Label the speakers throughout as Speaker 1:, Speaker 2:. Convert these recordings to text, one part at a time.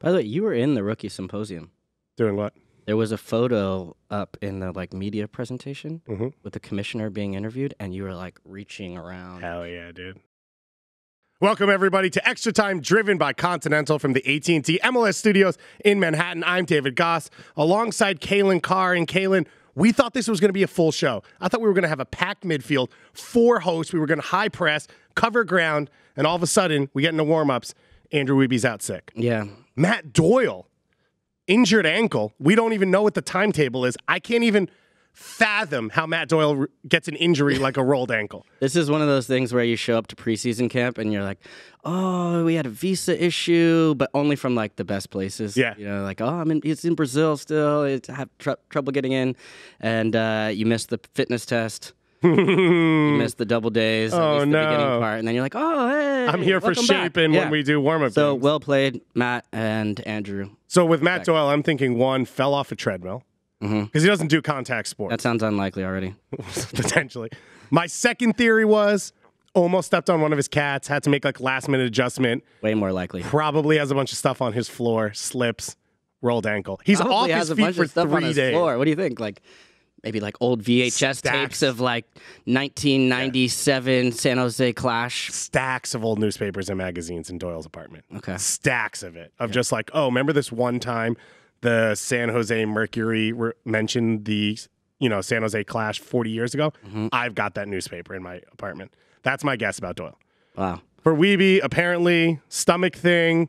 Speaker 1: By the way, you were in the rookie symposium.
Speaker 2: Doing what?
Speaker 1: There was a photo up in the media presentation with the commissioner being interviewed, and you were reaching around.
Speaker 2: Hell yeah, dude. Welcome, everybody, to Extra Time, driven by Continental from the AT&T MLS studios in Manhattan. I'm David Goss, alongside Calen Carr. And Calen, we thought this was going to be a full show. I thought we were going to have a packed midfield, 4 hosts. We were going to high press, cover ground, and all of a sudden, we get into warm-ups. Andrew Weeby's out sick.
Speaker 1: Yeah.
Speaker 2: Matt Doyle, injured ankle. We don't even know what the timetable is. I can't even fathom how Matt Doyle gets an injury like a rolled ankle.
Speaker 1: This is one of those things where you show up to preseason camp and you're like, oh, we had a visa issue, but only from the best places.
Speaker 2: Yeah.
Speaker 1: You know, it's in Brazil still. It's have trouble getting in. And you missed the fitness test. You missed the double days.
Speaker 2: Oh,
Speaker 1: the
Speaker 2: no.
Speaker 1: beginning part. And then you're like, oh, hey.
Speaker 2: I'm here for shaping when we do warm-up
Speaker 1: So
Speaker 2: games.
Speaker 1: well played, Matt and Andrew.
Speaker 2: So with Matt Doyle, I'm thinking one, fell off a treadmill. Because he doesn't do contact sports.
Speaker 1: That sounds unlikely already.
Speaker 2: Potentially. My second theory was almost stepped on one of his cats, had to make last-minute adjustment.
Speaker 1: Way more likely.
Speaker 2: Probably has a bunch of stuff on his floor, slips, rolled ankle. He's
Speaker 1: Probably
Speaker 2: off
Speaker 1: has
Speaker 2: his
Speaker 1: a
Speaker 2: feet
Speaker 1: bunch
Speaker 2: for
Speaker 1: of stuff
Speaker 2: 3
Speaker 1: on his
Speaker 2: days.
Speaker 1: floor. What do you think? Maybe old VHS tapes of 1997 San Jose Clash.
Speaker 2: Stacks of old newspapers and magazines in Doyle's apartment.
Speaker 1: Okay.
Speaker 2: Stacks of it. Of just remember this one time the San Jose Mercury mentioned the San Jose Clash 40 years ago? I've got that newspaper in my apartment. That's my guess about Doyle.
Speaker 1: Wow.
Speaker 2: For Weeby, apparently, stomach thing.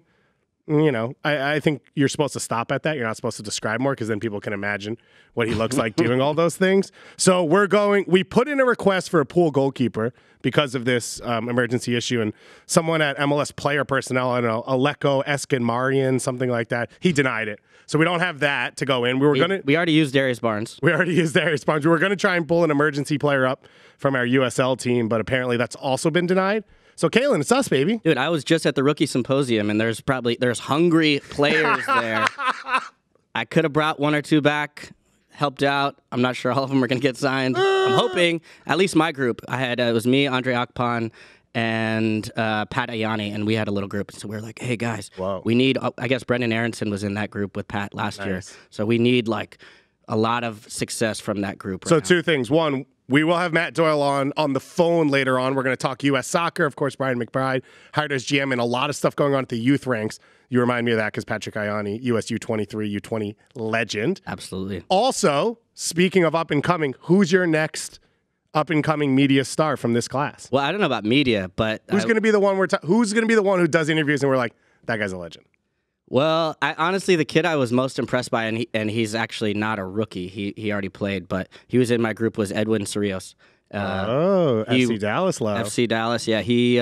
Speaker 2: I think you're supposed to stop at that. You're not supposed to describe more because then people can imagine what he looks like doing all those things. So we put in a request for a pool goalkeeper because of this emergency issue, and someone at MLS player personnel, I don't know, Aleko Eskinmarian, something like that, he denied it. So we don't have that to go in. We
Speaker 1: already used Darius Barnes.
Speaker 2: We already used Darius Barnes. We were going to try and pull an emergency player up from our USL team, but apparently that's also been denied. So, Calen, it's us, baby.
Speaker 1: Dude, I was just at the rookie symposium, and there's hungry players there. I could have brought 1 or 2 back, helped out. I'm not sure all of them are going to get signed. I'm hoping, at least my group. It was me, Andre Akpan, and Pat Ayani, and we had a little group. So we were like, hey, guys, we need, I guess Brendan Aronson was in that group with Pat last year. So we need, a lot of success from that group right
Speaker 2: So
Speaker 1: now.
Speaker 2: 2 things. One, we will have Matt Doyle on the phone later on. We're going to talk U.S. soccer. Of course, Brian McBride hired as GM, and a lot of stuff going on at the youth ranks. You remind me of that because Patrick Ayani, U.S. U23, U20 legend.
Speaker 1: Absolutely.
Speaker 2: Also, speaking of up-and-coming, who's your next up-and-coming media star from this class?
Speaker 1: Well, I don't know about media, but
Speaker 2: who's going to be the one who's going to be the one who does interviews and we're like, that guy's a legend?
Speaker 1: Well, honestly, the kid I was most impressed by, and he's actually not a rookie. He already played, but he was in my group, was Edwin Cerrillos.
Speaker 2: FC Dallas love.
Speaker 1: FC Dallas, yeah. He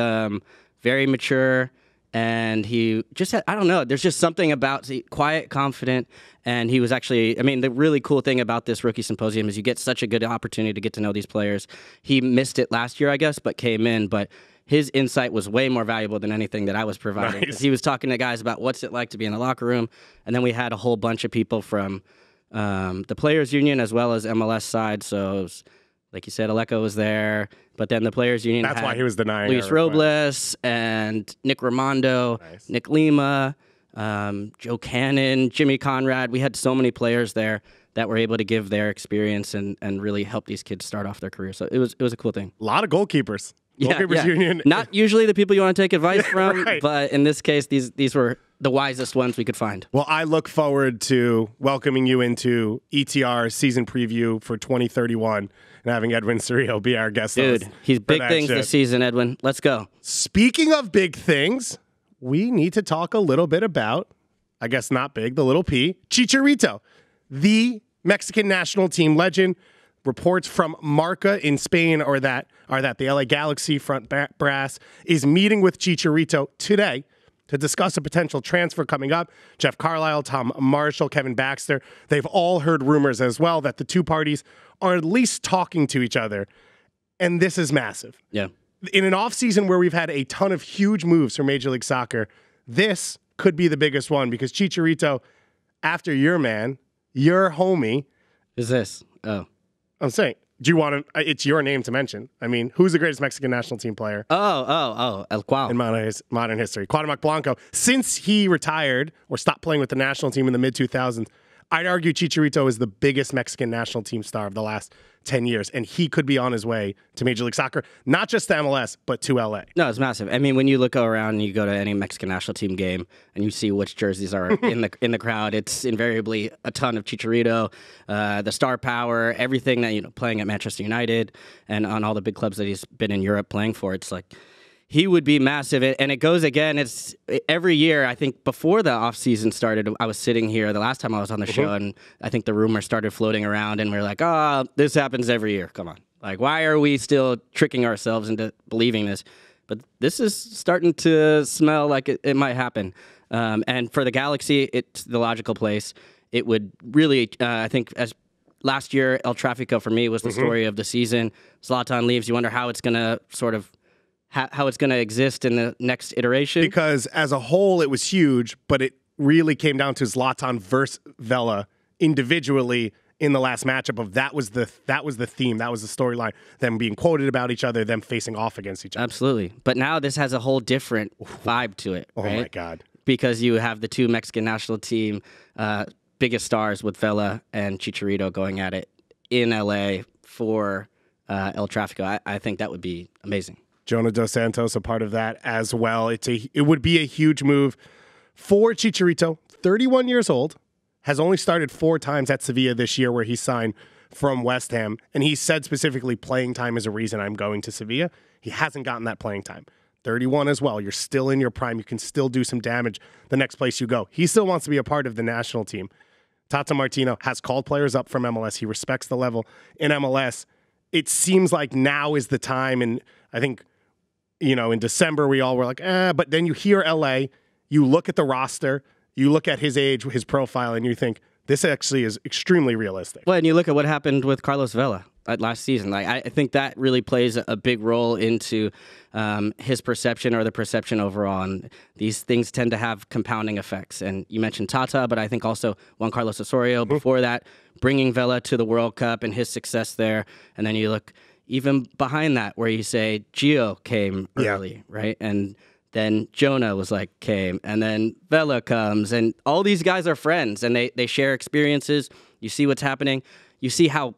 Speaker 1: very mature, and he just had, I don't know, there's just something about quiet, confident, and he was actually, the really cool thing about this rookie symposium is you get such a good opportunity to get to know these players. He missed it last year, I guess, but came in, but his insight was way more valuable than anything that I was providing.
Speaker 2: Nice.
Speaker 1: He was talking to guys about what's it like to be in the locker room, and then we had a whole bunch of people from the Players Union as well as MLS side. So, it was, like you said, Aleko was there, but then the Players Union
Speaker 2: That's why he was denying
Speaker 1: Luis Robles and Nick Raimondo, Nick Lima, Joe Cannon, Jimmy Conrad. We had so many players there that were able to give their experience and really help these kids start off their career. So it was a cool thing.
Speaker 2: A lot of goalkeepers. Goalkeepers Union.
Speaker 1: Not usually the people you want to take advice from,
Speaker 2: right.
Speaker 1: but in this case, these were the wisest ones we could find.
Speaker 2: Well, I look forward to welcoming you into ETR season preview for 2031 and having Edwin Cerrillo be our guest host.
Speaker 1: Dude, he's big things this season, Edwin. Let's go.
Speaker 2: Speaking of big things, we need to talk a little bit about, I guess not big, the little P, Chicharito, the Mexican national team legend. Reports from Marca in Spain are that the LA Galaxy front brass is meeting with Chicharito today to discuss a potential transfer coming up. Jeff Carlisle, Tom Marshall, Kevin Baxter, they've all heard rumors as well that the two parties are at least talking to each other. And this is massive.
Speaker 1: Yeah.
Speaker 2: In an offseason where we've had a ton of huge moves for Major League Soccer, this could be the biggest one because Chicharito, after your man, your homie.
Speaker 1: Who's this? Oh.
Speaker 2: I'm saying, Do you want to? It's your name to mention. I mean, who's the greatest Mexican national team player?
Speaker 1: El Cuau.
Speaker 2: In modern history. Cuauhtémoc Blanco. Since he retired or stopped playing with the national team in the mid-2000s, I'd argue Chicharito is the biggest Mexican national team star of the last 10 years, and he could be on his way to Major League Soccer, not just to MLS, but to LA.
Speaker 1: No, it's massive. I mean, when you look around and you go to any Mexican national team game and you see which jerseys are in the crowd, it's invariably a ton of Chicharito, the star power, everything that, playing at Manchester United and on all the big clubs that he's been in Europe playing for. It's like he would be massive. And it goes again. It's every year. I think before the offseason started, I was sitting here the last time I was on the show, and I think the rumor started floating around, and we're like, this happens every year. Come on. Like, why are we still tricking ourselves into believing this? But this is starting to smell like it might happen. And for the Galaxy, it's the logical place. It would really, I think, as last year, El Tráfico for me was the story of the season. Zlatan leaves. You wonder how it's going to sort of how it's going to exist in the next iteration. Because
Speaker 2: as a whole, it was huge, but it really came down to Zlatan versus Vela individually in the last matchup. Of that was the theme, that was the storyline. Them being quoted about each other, them facing off against each other.
Speaker 1: Absolutely, but now this has a whole different vibe to it.
Speaker 2: Oh
Speaker 1: right?
Speaker 2: My God!
Speaker 1: Because you have the two Mexican national team biggest stars with Vela and Chicharito going at it in LA for El Tráfico. I think that would be amazing.
Speaker 2: Jonah Dos Santos a part of that as well. It would be a huge move for Chicharito, 31 years old, has only started 4 times at Sevilla this year where he signed from West Ham, and he said specifically playing time is a reason I'm going to Sevilla. He hasn't gotten that playing time. 31 as well. You're still in your prime. You can still do some damage the next place you go. He still wants to be a part of the national team. Tata Martino has called players up from MLS. He respects the level in MLS. It seems like now is the time, and I think in December, we all were like, but then you hear LA, you look at the roster, you look at his age, his profile, and you think, this actually is extremely realistic.
Speaker 1: Well, and you look at what happened with Carlos Vela last season. Like, I think that really plays a big role into his perception or the perception overall. And these things tend to have compounding effects. And you mentioned Tata, but I think also Juan Carlos Osorio before that, bringing Vela to the World Cup and his success there. And then you look even behind that, where you say Gio came early, right? And then Jonah came, and then Vela comes, and all these guys are friends, and they share experiences. You see what's happening. You see how,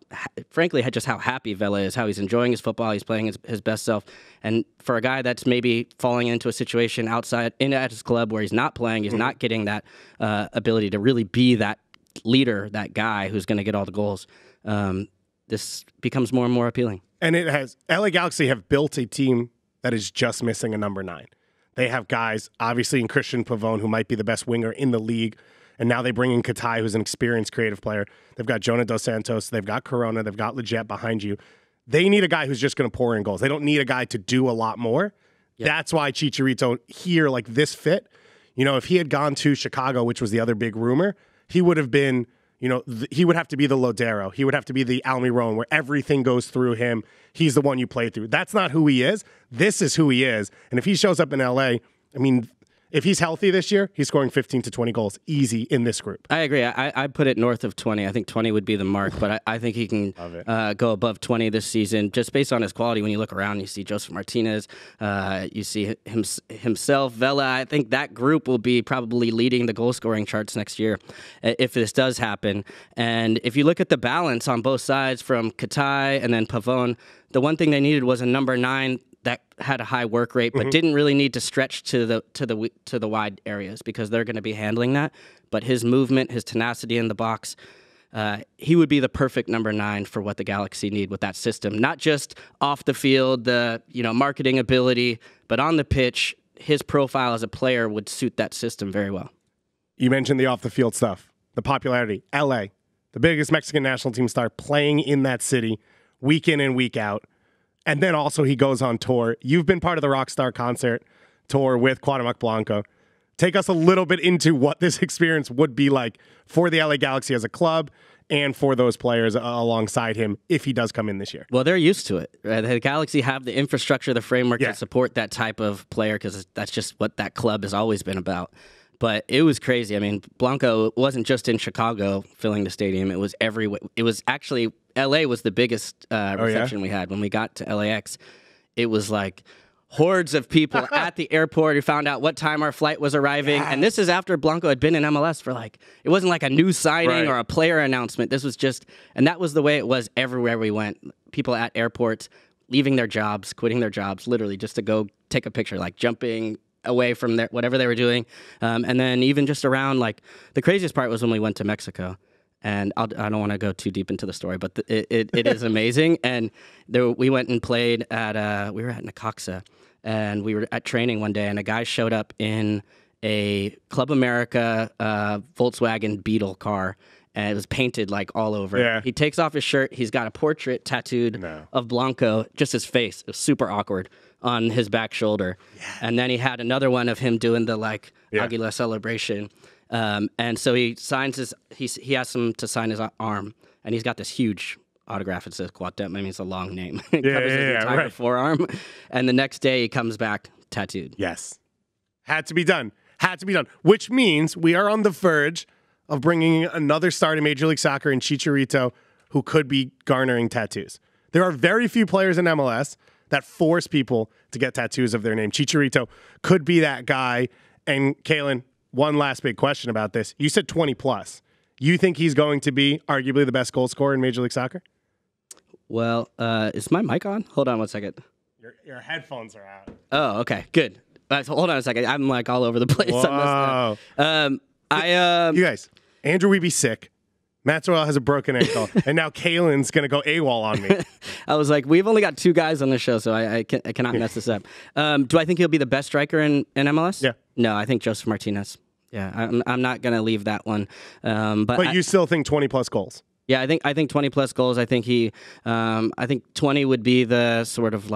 Speaker 1: frankly, just how happy Vela is, how he's enjoying his football, he's playing his best self. And for a guy that's maybe falling into a situation outside at his club where he's not playing, he's not getting that ability to really be that leader, that guy who's going to get all the goals. This becomes more and more appealing.
Speaker 2: And LA Galaxy have built a team that is just missing a number 9. They have guys, obviously, in Christian Pavone, who might be the best winger in the league. And now they bring in Katai, who's an experienced creative player. They've got Jonah Dos Santos. They've got Corona. They've got Leggett behind you. They need a guy who's just going to pour in goals. They don't need a guy to do a lot more. Yep. That's why Chicharito here, like this fit. If he had gone to Chicago, which was the other big rumor, he would have been... he would have to be the Lodero. He would have to be the Almiron, where everything goes through him. He's the one you play through. That's not who he is. This is who he is. And if he shows up in LA, if he's healthy this year, he's scoring 15 to 20 goals easy in this group.
Speaker 1: I agree. I put it north of 20. I think 20 would be the mark, but I think he can go above 20 this season just based on his quality. When you look around, you see Joseph Martinez, you see himself, Vela. I think that group will be probably leading the goal-scoring charts next year if this does happen. And if you look at the balance on both sides from Katai and then Pavone, the one thing they needed was a number 9 that had a high work rate, but didn't really need to stretch to the wide areas because they're going to be handling that. But his movement, his tenacity in the box, he would be the perfect number 9 for what the Galaxy need with that system. Not just off the field, the marketing ability, but on the pitch, his profile as a player would suit that system very well.
Speaker 2: You mentioned the off the field stuff, the popularity. LA, the biggest Mexican national team star, playing in that city week in and week out. And then also he goes on tour. You've been part of the Rockstar concert tour with Cuauhtémoc Blanco. Take us a little bit into what this experience would be like for the LA Galaxy as a club and for those players alongside him if he does come in this year.
Speaker 1: Well, they're used to it. Right? The Galaxy have the infrastructure, the framework to support that type of player because that's just what that club has always been about. But it was crazy. I mean, Blanco wasn't just in Chicago filling the stadium. It was everywhere. It was actually, L.A. was the biggest reception we had. When we got to LAX, it was like hordes of people at the airport who found out what time our flight was arriving. And this is after Blanco had been in MLS for it wasn't like a new signing or a player announcement. This was just, and that was the way it was everywhere we went. People at airports leaving their jobs, quitting their jobs, literally just to go take a picture, like jumping away from whatever they were doing. And then even just around, the craziest part was when we went to Mexico. And I don't want to go too deep into the story, but it is amazing. And we went and played we were at Necaxa, and we were at training one day, and a guy showed up in a Club America Volkswagen Beetle car, and it was painted all over.
Speaker 2: Yeah.
Speaker 1: He takes off his shirt. He's got a portrait tattooed of Blanco, just his face. It was super awkward, on his back shoulder. Yeah. And then he had another one of him doing the Aguila celebration. And so he signs he asks him to sign his arm, and he's got this huge autograph. It says Cuauhtémoc. I mean, it's a long name. It covers his entire forearm. And the next day he comes back tattooed.
Speaker 2: Yes. Had to be done. Which means we are on the verge of bringing another star to Major League Soccer in Chicharito, who could be garnering tattoos. There are very few players in MLS that force people to get tattoos of their name. Chicharito could be that guy. And Calen, one last big question about this. You said 20 plus. You think he's going to be arguably the best goal scorer in Major League Soccer?
Speaker 1: Well, is my mic on? Hold on one second.
Speaker 2: Your headphones are out.
Speaker 1: Oh, okay, good. Hold on a second. I'm all over the place.
Speaker 2: Whoa. You guys, Andrew would be sick. Matt Doyle has a broken ankle, and now Calen's going to go AWOL on me.
Speaker 1: I was like, we've only got 2 guys on the show, so I cannot mess this up. Do I think he'll be the best striker in MLS?
Speaker 2: Yeah.
Speaker 1: No, I think Joseph Martinez. Yeah, I'm not going to leave that one. But
Speaker 2: you still think 20-plus goals?
Speaker 1: Yeah, I think 20-plus goals. I think I think 20 would be the sort of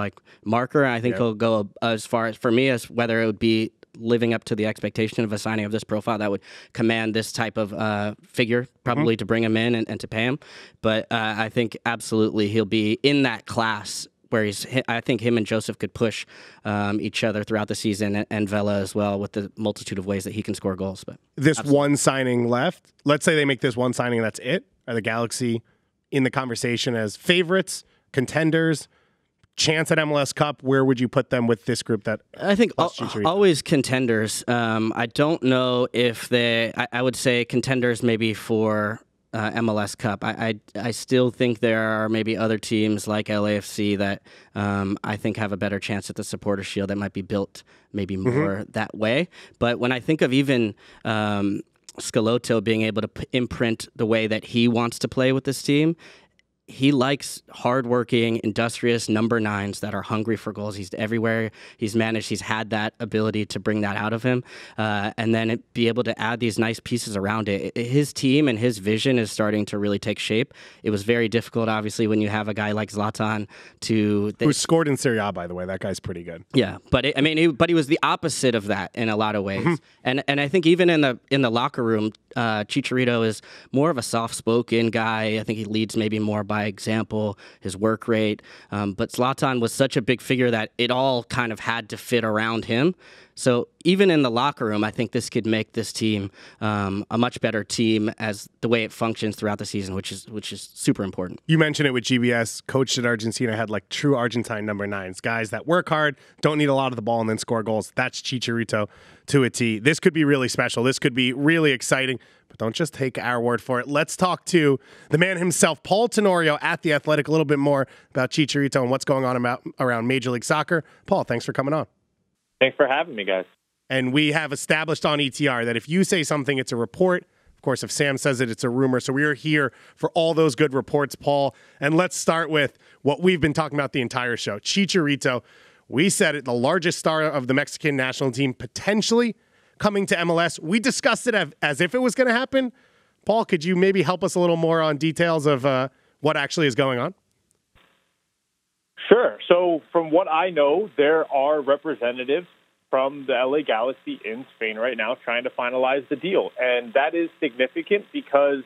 Speaker 1: marker. I think he'll go as far as, for me, as whether it would be living up to the expectation of a signing of this profile that would command this type of figure, probably to bring him in and to pay him. But I think absolutely he'll be in that class where I think him and Joseph could push each other throughout the season, and Vela as well, with the multitude of ways that he can score goals. But
Speaker 2: this one signing left, let's say they make this one signing and that's it. Are the Galaxy in the conversation as favorites, contenders, chance at MLS Cup? Where would you put them with this group? That
Speaker 1: I think always contenders. I don't know if I would say contenders maybe for MLS Cup. I still think there are maybe other teams like LAFC that I think have a better chance at the Supporter Shield that might be built maybe more that way. But when I think of even Schelotto being able to imprint the way that he wants to play with this team, he likes hardworking, industrious number 9s that are hungry for goals. He's everywhere he's had that ability to bring that out of him, and then be able to add these nice pieces around it. His team and his vision is starting to really take shape. It was very difficult, obviously, when you have a guy like Zlatan who
Speaker 2: scored in Serie A, by the way. That guy's pretty good.
Speaker 1: Yeah, but he was the opposite of that in a lot of ways. And I think even in the locker room, Chicharito is more of a soft-spoken guy. I think he leads maybe more by example, his work rate. But Zlatan was such a big figure that it all kind of had to fit around him. So even in the locker room, I think this could make this team a much better team as the way it functions throughout the season, which is super important.
Speaker 2: You mentioned it with GBS. Coached at Argentina, had true Argentine number 9s, guys that work hard, don't need a lot of the ball, and then score goals. That's Chicharito to a T. This could be really special. This could be really exciting. But don't just take our word for it. Let's talk to the man himself, Paul Tenorio at The Athletic, a little bit more about Chicharito and what's going on around Major League Soccer. Paul, thanks for coming on.
Speaker 3: Thanks for having me, guys.
Speaker 2: And we have established on ETR that if you say something, it's a report. Of course, if Sam says it, it's a rumor. So we are here for all those good reports, Paul. And let's start with what we've been talking about the entire show. Chicharito, we said it, the largest star of the Mexican national team, potentially coming to MLS. We discussed it as if it was going to happen. Paul, could you maybe help us a little more on details of what actually is going on?
Speaker 3: Sure. So from what I know, there are representatives from the LA Galaxy in Spain right now trying to finalize the deal. And that is significant because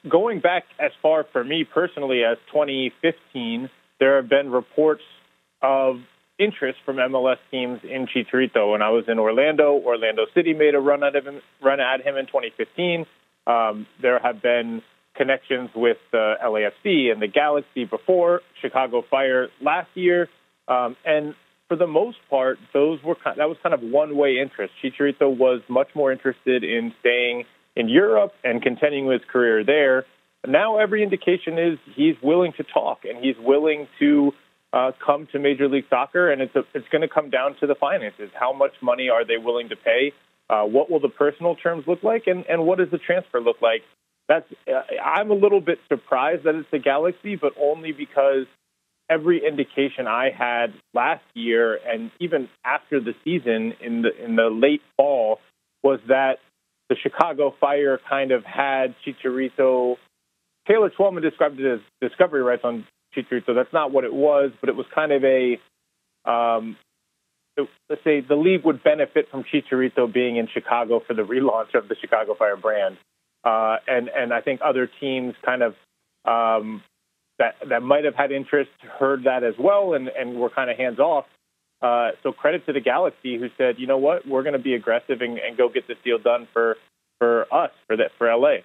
Speaker 3: going back as far for me personally as 2015, there have been reports of interest from MLS teams in Chicharito. When I was in Orlando City made a run at him in 2015. There have been connections with the LAFC and the Galaxy before, Chicago Fire last year, and for the most part, that was kind of one-way interest. Chicharito was much more interested in staying in Europe and continuing his career there. Now every indication is he's willing to talk and he's willing to come to Major League Soccer, and it's going to come down to the finances. How much money are they willing to pay? What will the personal terms look like, and what does the transfer look like? I'm a little bit surprised that it's the Galaxy, but only because every indication I had last year and even after the season in the late fall was that the Chicago Fire kind of had Chicharito. Taylor Twellman described it as discovery rights on Chicharito. That's not what it was, but it was kind of let's say the league would benefit from Chicharito being in Chicago for the relaunch of the Chicago Fire brand. And I think other teams kind of that might have had interest heard that as well and were kind of hands off. So credit to the Galaxy who said, you know what, we're going to be aggressive and go get this deal done for us, for LA.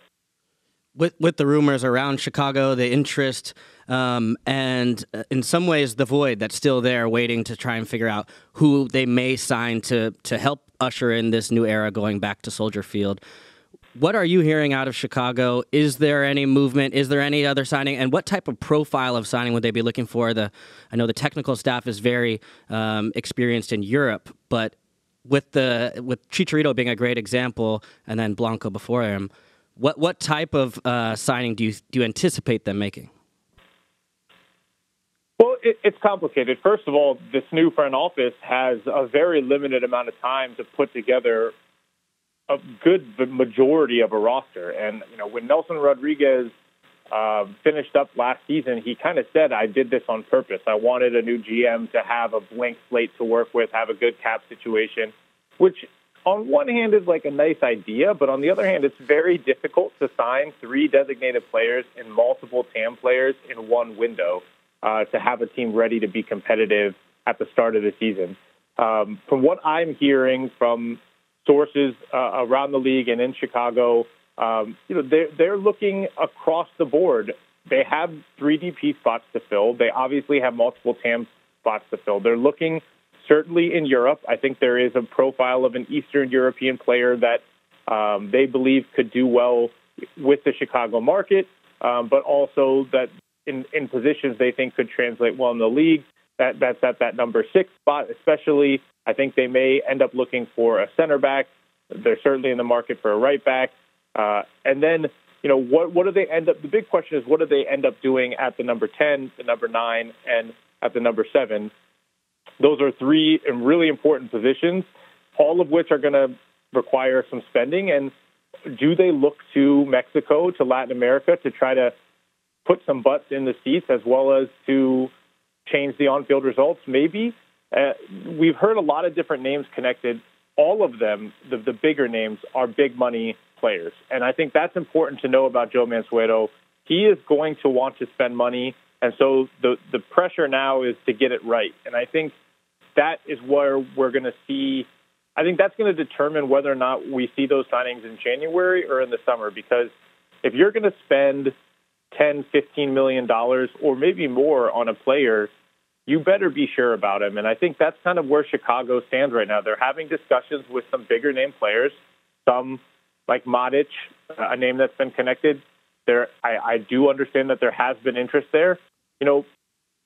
Speaker 1: With the rumors around Chicago, the interest, and in some ways the void that's still there waiting to try and figure out who they may sign to help usher in this new era going back to Soldier Field. What are you hearing out of Chicago? Is there any movement? Is there any other signing? And what type of profile of signing would they be looking for? I know the technical staff is very experienced in Europe, but with Chicharito being a great example, and then Blanco before him, what type of signing do you anticipate them making?
Speaker 3: Well, it's complicated. First of all, this new front office has a very limited amount of time to put together a good majority of a roster. And, when Nelson Rodriguez finished up last season, he kind of said, I did this on purpose. I wanted a new GM to have a blank slate to work with, have a good cap situation, which on one hand is like a nice idea, but on the other hand, it's very difficult to sign 3 designated players and multiple TAM players in one window to have a team ready to be competitive at the start of the season. From what I'm hearing from sources around the league and in Chicago, they're looking across the board. They have 3 DP spots to fill. They obviously have multiple TAM spots to fill. They're looking certainly in Europe. I think there is a profile of an Eastern European player that they believe could do well with the Chicago market, but also that in positions they think could translate well in the league. That's at that number 6 spot, especially. I think they may end up looking for a center back. They're certainly in the market for a right back. And then, what do they end up? The big question is, what do they end up doing at the number 10, the number 9, and at the number 7? Those are 3 really important positions, all of which are going to require some spending. And do they look to Mexico, to Latin America, to try to put some butts in the seats as well as to change the on-field results? Maybe. We've heard a lot of different names connected. All of them, the bigger names, are big money players. And I think that's important to know about Joe Mansueto. He is going to want to spend money, and so the pressure now is to get it right. And I think that is where we're going to see – I think that's going to determine whether or not we see those signings in January or in the summer, because if you're going to spend $10, $15 million or maybe more on a player – you better be sure about him. And I think that's kind of where Chicago stands right now. They're having discussions with some bigger name players, some like Madic, a name that's been connected. I do understand that there has been interest there.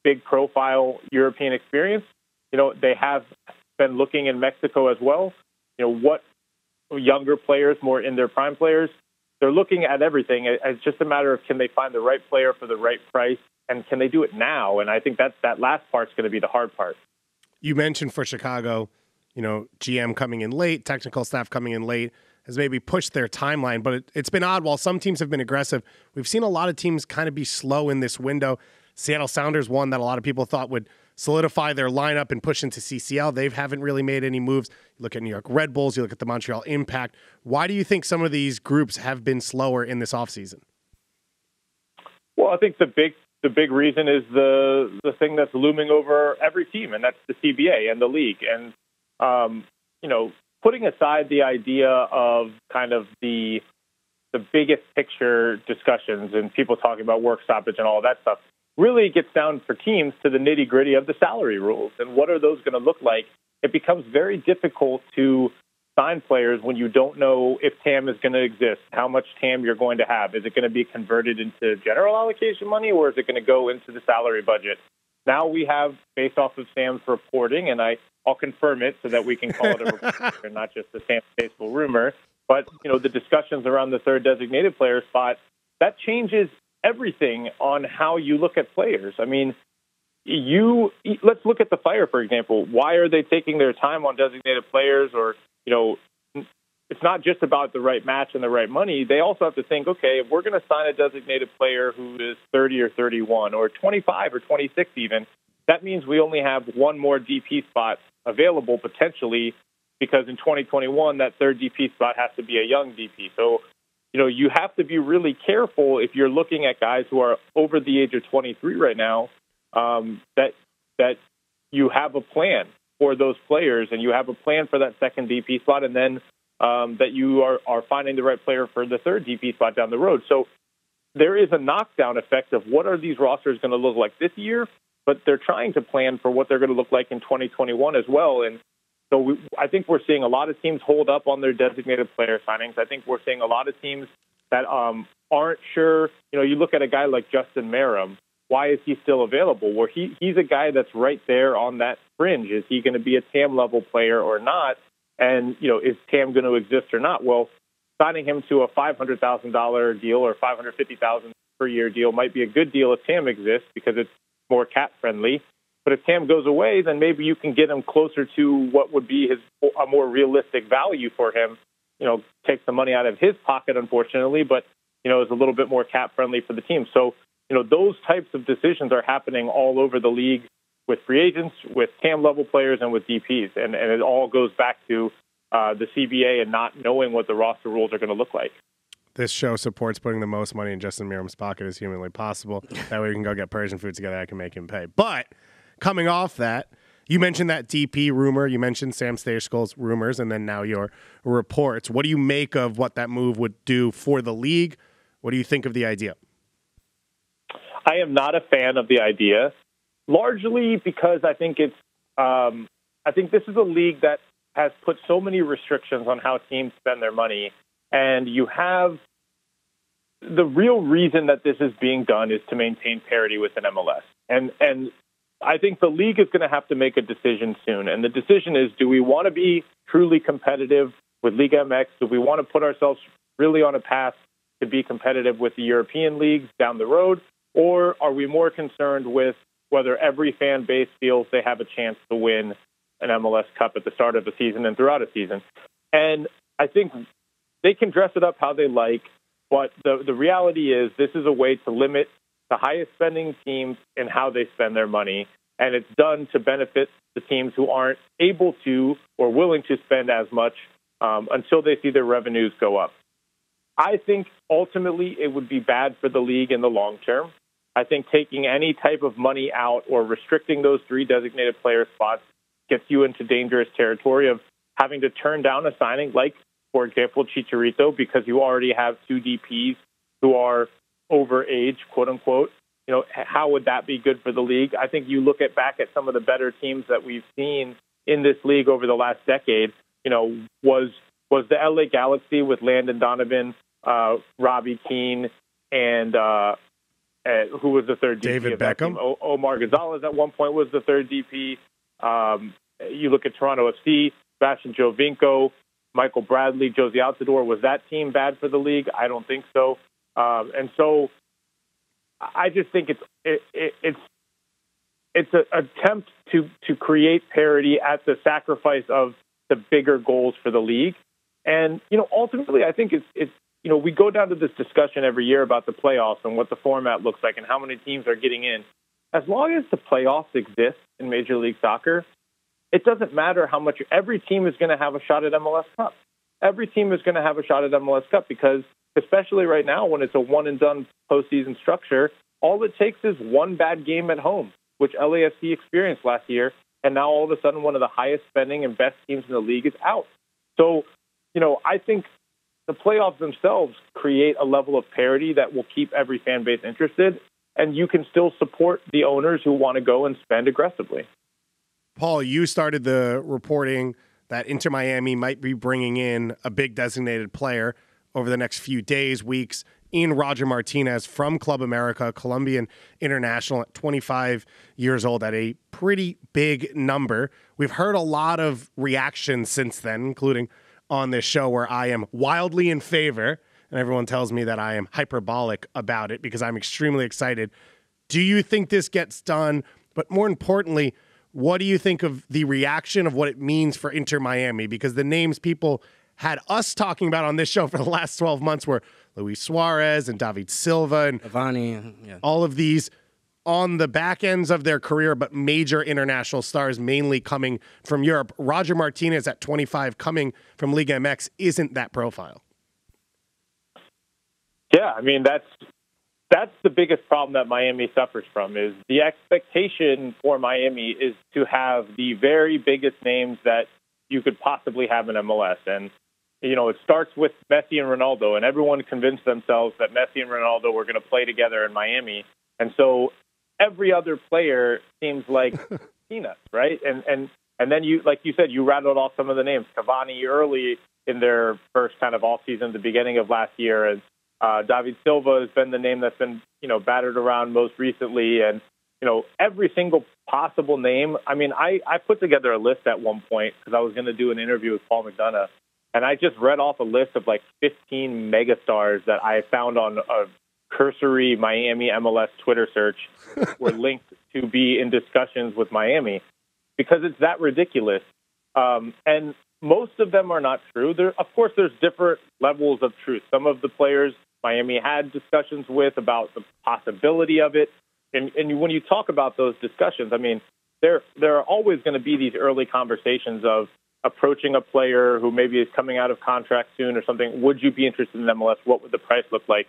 Speaker 3: Big profile European experience. They have been looking in Mexico as well. What younger players, more in their prime players, they're looking at everything. It's just a matter of, can they find the right player for the right price? And can they do it now? And I think that last part's going to be the hard part.
Speaker 2: You mentioned for Chicago, GM coming in late, technical staff coming in late has maybe pushed their timeline, but it's been odd. While some teams have been aggressive, we've seen a lot of teams kind of be slow in this window. Seattle Sounders, one that a lot of people thought would solidify their lineup and push into CCL. They haven't really made any moves. You look at New York Red Bulls, you look at the Montreal Impact. Why do you think some of these groups have been slower in this offseason?
Speaker 3: Well, I think the big the big reason is the thing that's looming over every team, and that's the CBA and the league. And, putting aside the idea of kind of the biggest picture discussions and people talking about work stoppage and all that stuff, really gets down for teams to the nitty-gritty of the salary rules. And what are those going to look like? It becomes very difficult to sign players when you don't know if TAM is going to exist, how much TAM you're going to have. Is it going to be converted into general allocation money, or is it going to go into the salary budget? Now we have, based off of Sam's reporting, and I'll confirm it so that we can call it a report and not just a Sam Baseball rumor, but the discussions around the third designated player spot, that changes everything on how you look at players. I mean, let's look at the Fire, for example. Why are they taking their time on designated players? Or, it's not just about the right match and the right money. They also have to think, okay, if we're going to sign a designated player who is 30 or 31 or 25 or 26 even, that means we only have one more DP spot available potentially, because in 2021, that third DP spot has to be a young DP. So, you have to be really careful if you're looking at guys who are over the age of 23 right now, that you have a plan for those players, and you have a plan for that second DP spot, and then that you are finding the right player for the third DP spot down the road. So there is a knockdown effect of what are these rosters going to look like this year, but they're trying to plan for what they're going to look like in 2021 as well. And so I think we're seeing a lot of teams hold up on their designated player signings. I think we're seeing a lot of teams that aren't sure. You look at a guy like Justin Merrim. Why is he still available? Well, he's a guy that's right there on that fringe. Is he going to be a TAM level player or not? And, is TAM going to exist or not? Well, signing him to a $500,000 deal or $550,000 per year deal might be a good deal if TAM exists, because it's more cap friendly. But if TAM goes away, then maybe you can get him closer to what would be a more realistic value for him. Take the money out of his pocket, unfortunately, but, is a little bit more cap friendly for the team. So, those types of decisions are happening all over the league with free agents, with TAM level players, and with DPs. And it all goes back to the CBA and not knowing what the roster rules are going to look like.
Speaker 2: This show supports putting the most money in Justin Merrim's pocket as humanly possible. That way we can go get Persian food together. I can make him pay. But coming off that, you mentioned that DP rumor. You mentioned Sam Stejskjal's rumors, and then now your reports. What do you make of what that move would do for the league? What do you think of the idea?
Speaker 3: I am not a fan of the idea, largely because I think I think this is a league that has put so many restrictions on how teams spend their money, and you have the real reason that this is being done is to maintain parity within MLS. And I think the league is going to have to make a decision soon, and the decision is: do we want to be truly competitive with Liga MX? Do we want to put ourselves really on a path to be competitive with the European leagues down the road? Or are we more concerned with whether every fan base feels they have a chance to win an MLS Cup at the start of a season and throughout a season? And I think they can dress it up how they like, but the reality is this is a way to limit the highest spending teams and how they spend their money. And it's done to benefit the teams who aren't able to or willing to spend as much until they see their revenues go up. I think ultimately it would be bad for the league in the long term. I think taking any type of money out or restricting those three designated player spots gets you into dangerous territory of having to turn down a signing like, for example, Chicharito, because you already have two DPs who are over age, quote unquote. How would that be good for the league? I think you look back at some of the better teams that we've seen in this league over the last decade. Was the LA Galaxy with Landon Donovan, Robbie Keane, and who was the third DP?
Speaker 2: David Beckham.
Speaker 3: Omar Gonzalez at one point was the third DP. You look at Toronto FC, Sebastian Jovinko, Michael Bradley, Josie Altidore. Was that team bad for the league? I don't think so. And so I just think it's an attempt to create parity at the sacrifice of the bigger goals for the league. And, ultimately, I think it's we go down to this discussion every year about the playoffs and what the format looks like and how many teams are getting in. As long as the playoffs exist in Major League Soccer, it doesn't matter how much. Every team is going to have a shot at MLS Cup. Every team is going to have a shot at MLS Cup because, especially right now when it's a one-and-done postseason structure, all it takes is one bad game at home, which LAFC experienced last year, and now all of a sudden one of the highest spending and best teams in the league is out. So, I think the playoffs themselves create a level of parity that will keep every fan base interested, and you can still support the owners who want to go and spend aggressively.
Speaker 2: Paul, you started the reporting that Inter Miami might be bringing in a big designated player over the next few days, weeks, in Roger Martinez from Club America, Colombian international at 25 years old, at a pretty big number. We've heard a lot of reactions since then, including on this show, where I am wildly in favor, and everyone tells me that I am hyperbolic about it because I'm extremely excited. Do you think this gets done? But more importantly, what do you think of the reaction of what it means for Inter Miami? Because the names people had us talking about on this show for the last 12 months were Luis Suarez and David Silva and
Speaker 1: Cavani,
Speaker 2: all of these on the back ends of their career, but major international stars, mainly coming from Europe. Roger Martinez at 25, coming from Liga MX, isn't that profile.
Speaker 3: Yeah, I mean, that's the biggest problem that Miami suffers from, is the expectation for Miami is to have the very biggest names that you could possibly have in MLS. And, it starts with Messi and Ronaldo, and everyone convinced themselves that Messi and Ronaldo were going to play together in Miami. And so every other player seems like peanuts, right? And then you, like you said, you rattled off some of the names. Cavani early in their first kind of off-season, the beginning of last year, and David Silva has been the name that's been, battered around most recently. And, every single possible name. I mean, I put together a list at one point because I was going to do an interview with Paul McDonough. And I just read off a list of like 15 megastars that I found on a cursory Miami MLS Twitter search were linked to be in discussions with Miami, because it's that ridiculous. And most of them are not true. Of course, there's different levels of truth. Some of the players Miami had discussions with about the possibility of it. And when you talk about those discussions, I mean, there are always going to be these early conversations of approaching a player who maybe is coming out of contract soon or something. Would you be interested in MLS? What would the price look like?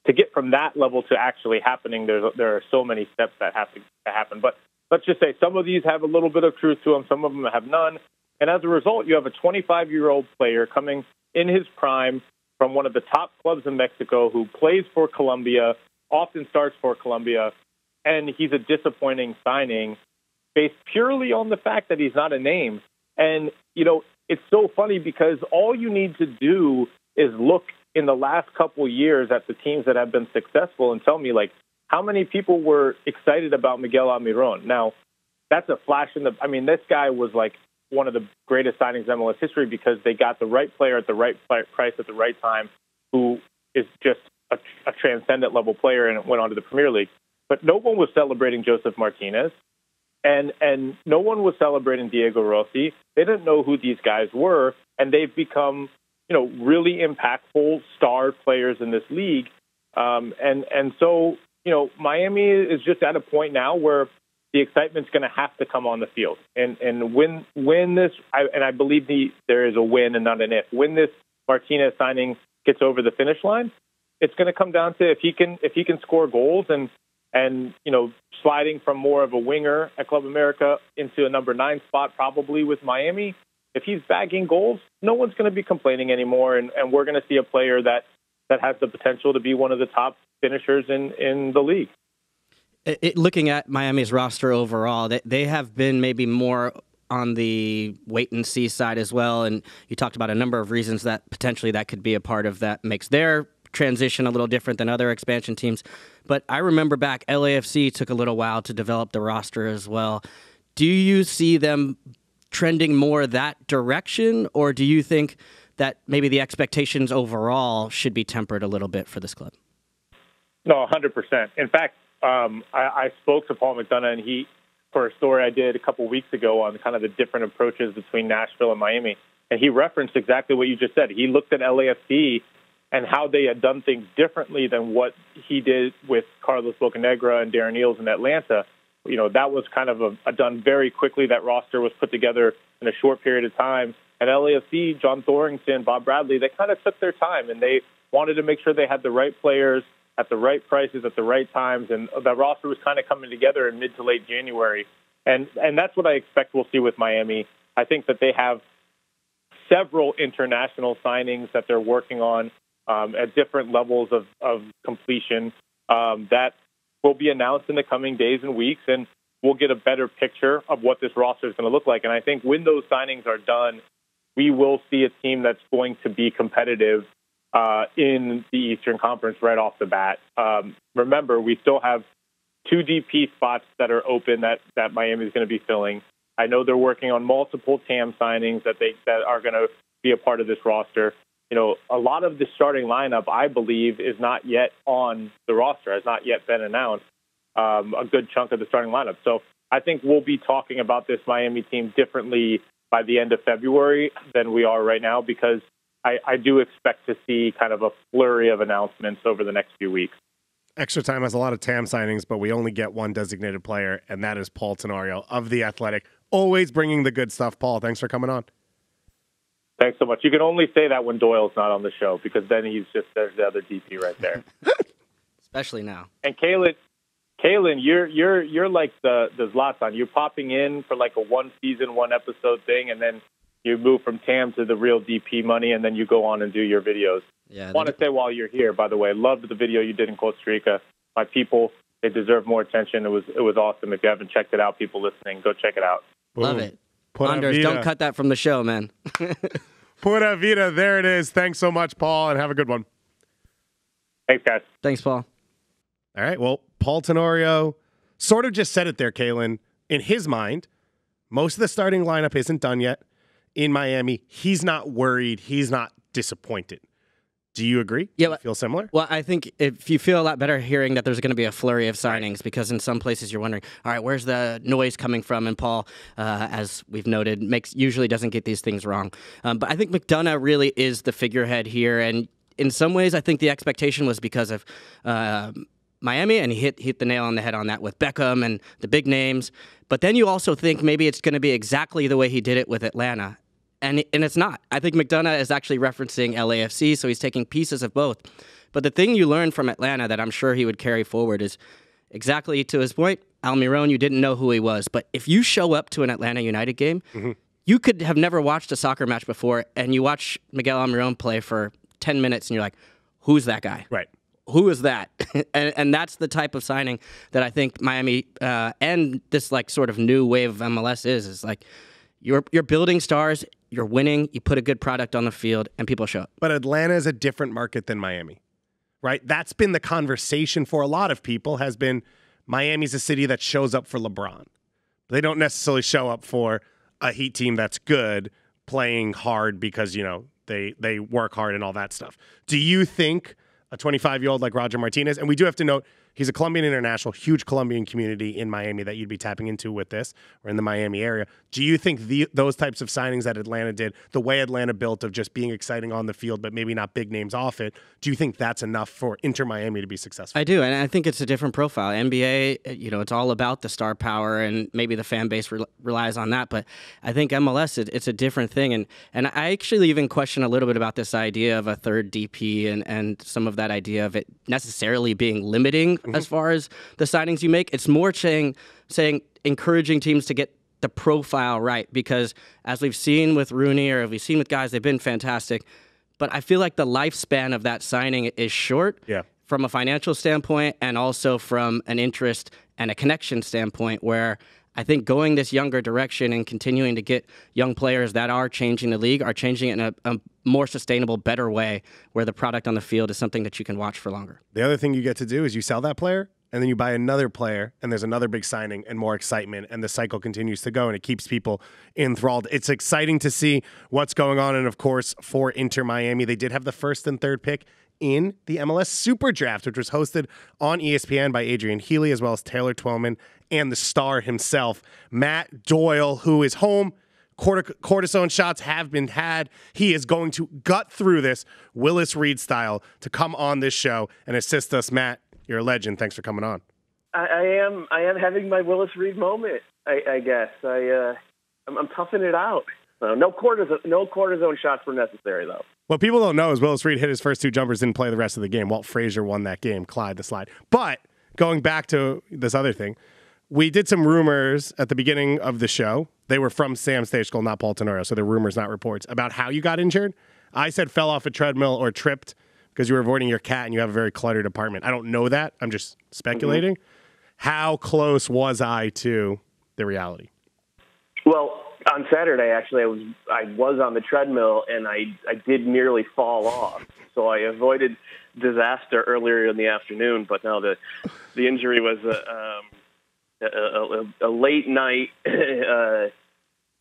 Speaker 3: To get from that level to actually happening, there are so many steps that have to happen. But let's just say some of these have a little bit of truth to them. Some of them have none. And as a result, you have a 25-year-old player coming in his prime from one of the top clubs in Mexico who plays for Colombia, often starts for Colombia, and he's a disappointing signing based purely on the fact that he's not a name. And, it's so funny because all you need to do is look in the last couple years at the teams that have been successful and tell me, like, how many people were excited about Miguel Almiron. Now, that's a flash in the... I mean, this guy was, like, one of the greatest signings in MLS history because they got the right player at the right price at the right time, who is just a transcendent level player and went on to the Premier League. But no one was celebrating Joseph Martinez, and no one was celebrating Diego Rossi. They didn't know who these guys were, and they've become, really impactful star players in this league. And so, Miami is just at a point now where the excitement's going to have to come on the field. And when this, I believe there is a win and not an if. When this Martinez signing gets over the finish line, it's going to come down to if he can score goals and sliding from more of a winger at Club America into a number 9 spot, probably with Miami. If he's bagging goals, no one's going to be complaining anymore, and we're going to see a player that has the potential to be one of the top finishers in the league.
Speaker 1: Looking at Miami's roster overall, they have been maybe more on the wait-and-see side as well, and you talked about a number of reasons that potentially that could be a part of that makes their transition a little different than other expansion teams. But I remember back, LAFC took a little while to develop the roster as well. Do you see them trending more that direction, or do you think that maybe the expectations overall should be tempered a little bit for this club?
Speaker 3: No, 100%. In fact, I spoke to Paul McDonough, and for a story I did a couple weeks ago on kind of the different approaches between Nashville and Miami, and he referenced exactly what you just said. He looked at LAFC and how they had done things differently than what he did with Carlos Bocanegra and Darren Eales in Atlanta. That was kind of done very quickly. That roster was put together in a short period of time. At LAFC, John Thorrington, Bob Bradley, they kind of took their time, and they wanted to make sure they had the right players at the right prices at the right times, and the roster was kind of coming together in mid to late January. And that's what I expect we'll see with Miami. I think that they have several international signings that they're working on at different levels of completion that will be announced in the coming days and weeks, and we'll get a better picture of what this roster is going to look like. And I think when those signings are done, we will see a team that's going to be competitive in the Eastern Conference right off the bat. Remember, we still have 2 DP spots that are open that Miami is going to be filling. I know they're working on multiple TAM signings that are going to be a part of this roster. You know, a lot of the starting lineup, I believe, is not yet on the roster, has not yet been announced, a good chunk of the starting lineup. So I think we'll be talking about this Miami team differently by the end of February than we are right now, because I do expect to see kind of a flurry of announcements over the next few weeks.
Speaker 2: Extra Time has a lot of TAM signings, but we only get one designated player, and that is Paul Tenorio of The Athletic. Always bringing the good stuff. Paul, thanks for coming on.
Speaker 3: Thanks so much. You can only say that when Doyle's not on the show, because then there's the other DP right there.
Speaker 1: Especially now.
Speaker 3: And Calen, you're like the Zlatan. You're popping in for like a one season, one episode thing, and then you move from TAM to the real DP money, and then you go on and do your videos.
Speaker 1: Yeah.
Speaker 3: I want to say while you're here, by the way, loved the video you did in Costa Rica. My people, they deserve more attention. It was awesome. If you haven't checked it out, people listening, go check it out.
Speaker 2: Boom.
Speaker 1: Love it.
Speaker 2: Pura
Speaker 1: Anders,
Speaker 2: vida.
Speaker 1: don't cut that from the show, man.
Speaker 2: Pura vida. There it is. Thanks so much, Paul, and have a good one.
Speaker 3: Thanks, guys.
Speaker 1: Thanks, Paul.
Speaker 2: All right. Well, Paul Tenorio sort of just said it there, Calen. In his mind, most of the starting lineup isn't done yet in Miami. He's not worried. He's not disappointed. Do you agree?
Speaker 1: Yeah.
Speaker 2: Do you feel similar?
Speaker 1: Well, I think if you feel a lot better hearing that there's going to be a flurry of signings, because in some places you're wondering, all right, where's the noise coming from? And Paul, as we've noted, usually doesn't get these things wrong. But I think McDonough really is the figurehead here. And in some ways, I think the expectation was because of Miami, and he hit the nail on the head on that with Beckham and the big names. But then you also think maybe it's going to be exactly the way he did it with Atlanta. And it's not. I think McDonough is actually referencing LAFC, so he's taking pieces of both. But the thing you learned from Atlanta that I'm sure he would carry forward is exactly to his point, Almiron, you didn't know who he was. But if you show up to an Atlanta United game, you could have never watched a soccer match before, and you watch Miguel Almiron play for 10 minutes, and you're like, who's that guy?
Speaker 2: Right.
Speaker 1: Who is that? and that's the type of signing that I think Miami and this like sort of new wave of MLS is like you're building stars. You're winning, you put a good product on the field, and people show up.
Speaker 2: But Atlanta is a different market than Miami, right? That's been the conversation for a lot of people, has been Miami's a city that shows up for LeBron. They don't necessarily show up for a Heat team that's good, playing hard because, you know, they work hard and all that stuff. Do you think a 25-year-old like Roger Martinez, and we do have to note, he's a Colombian international, huge Colombian community in Miami that you'd be tapping into with this, or in the Miami area. Do you think those types of signings that Atlanta did, the way Atlanta built of just being exciting on the field, but maybe not big names off it, do you think that's enough for Inter Miami to be successful?
Speaker 1: I do, and I think it's a different profile. NBA, you know, it's all about the star power, and maybe the fan base relies on that, but I think MLS, it's a different thing. And I actually even question a little bit about this idea of a third DP and some of that idea of it necessarily being limiting as far as the signings you make. It's more saying encouraging teams to get the profile right, because as we've seen with Rooney, or we've seen with guys, they've been fantastic, but I feel like the lifespan of that signing is short from a financial standpoint, and also from an interest and a connection standpoint, where I think going this younger direction and continuing to get young players that are changing the league are changing it in a more sustainable, better way, where the product on the field is something that you can watch for longer.
Speaker 2: The other thing you get to do is you sell that player, and then you buy another player, and there's another big signing and more excitement, and the cycle continues to go, and it keeps people enthralled. It's exciting to see what's going on, and of course, for Inter Miami, they did have the first and third pick in the MLS Superdraft, which was hosted on ESPN by Adrian Healy, as well as Taylor Twellman and the star himself, Matt Doyle, who is home. Cortisone shots have been had. He is going to gut through this Willis Reed style to come on this show and assist us. Matt, you're a legend. Thanks for coming on.
Speaker 4: I am having my Willis Reed moment, I guess. I'm toughing it out. No cortisone shots were necessary, though.
Speaker 2: What people don't know is Willis Reed hit his first 2 jumpers, didn't play the rest of the game. Walt Frazier won that game. Clyde the slide. But going back to this other thing, we did some rumors at the beginning of the show. They were from Sam Stagekuhl, not Paul Tenorio, so they're rumors, not reports, about how you got injured. I said fell off a treadmill or tripped because you were avoiding your cat and you have a very cluttered apartment. I don't know that. I'm just speculating. How close was I to the reality?
Speaker 4: Well, on Saturday, actually, I was on the treadmill, and I did nearly fall off. So I avoided disaster earlier in the afternoon, but no, the injury was a late night,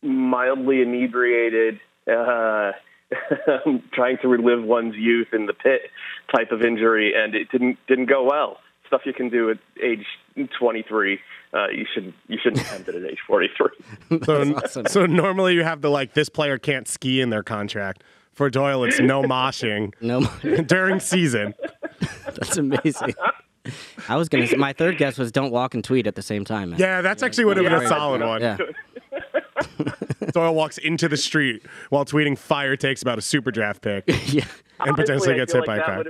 Speaker 4: mildly inebriated, trying to relive one's youth in the pit type of injury, and it didn't go well. Stuff you can do at age 23, you shouldn't attempt it at age 43.
Speaker 1: Awesome.
Speaker 2: So normally you have this player can't ski in their contract. For Doyle, it's no moshing during season.
Speaker 1: That's amazing. I was going to say, my third guess was don't walk and tweet at the same time. Man.
Speaker 2: Yeah, that's actually would have been a solid one.
Speaker 1: Yeah.
Speaker 2: Doyle walks into the street while tweeting fire takes about a Superdraft pick
Speaker 1: Yeah.
Speaker 2: and potentially
Speaker 4: Honestly,
Speaker 2: gets
Speaker 4: I feel
Speaker 2: hit by a
Speaker 4: like
Speaker 2: car.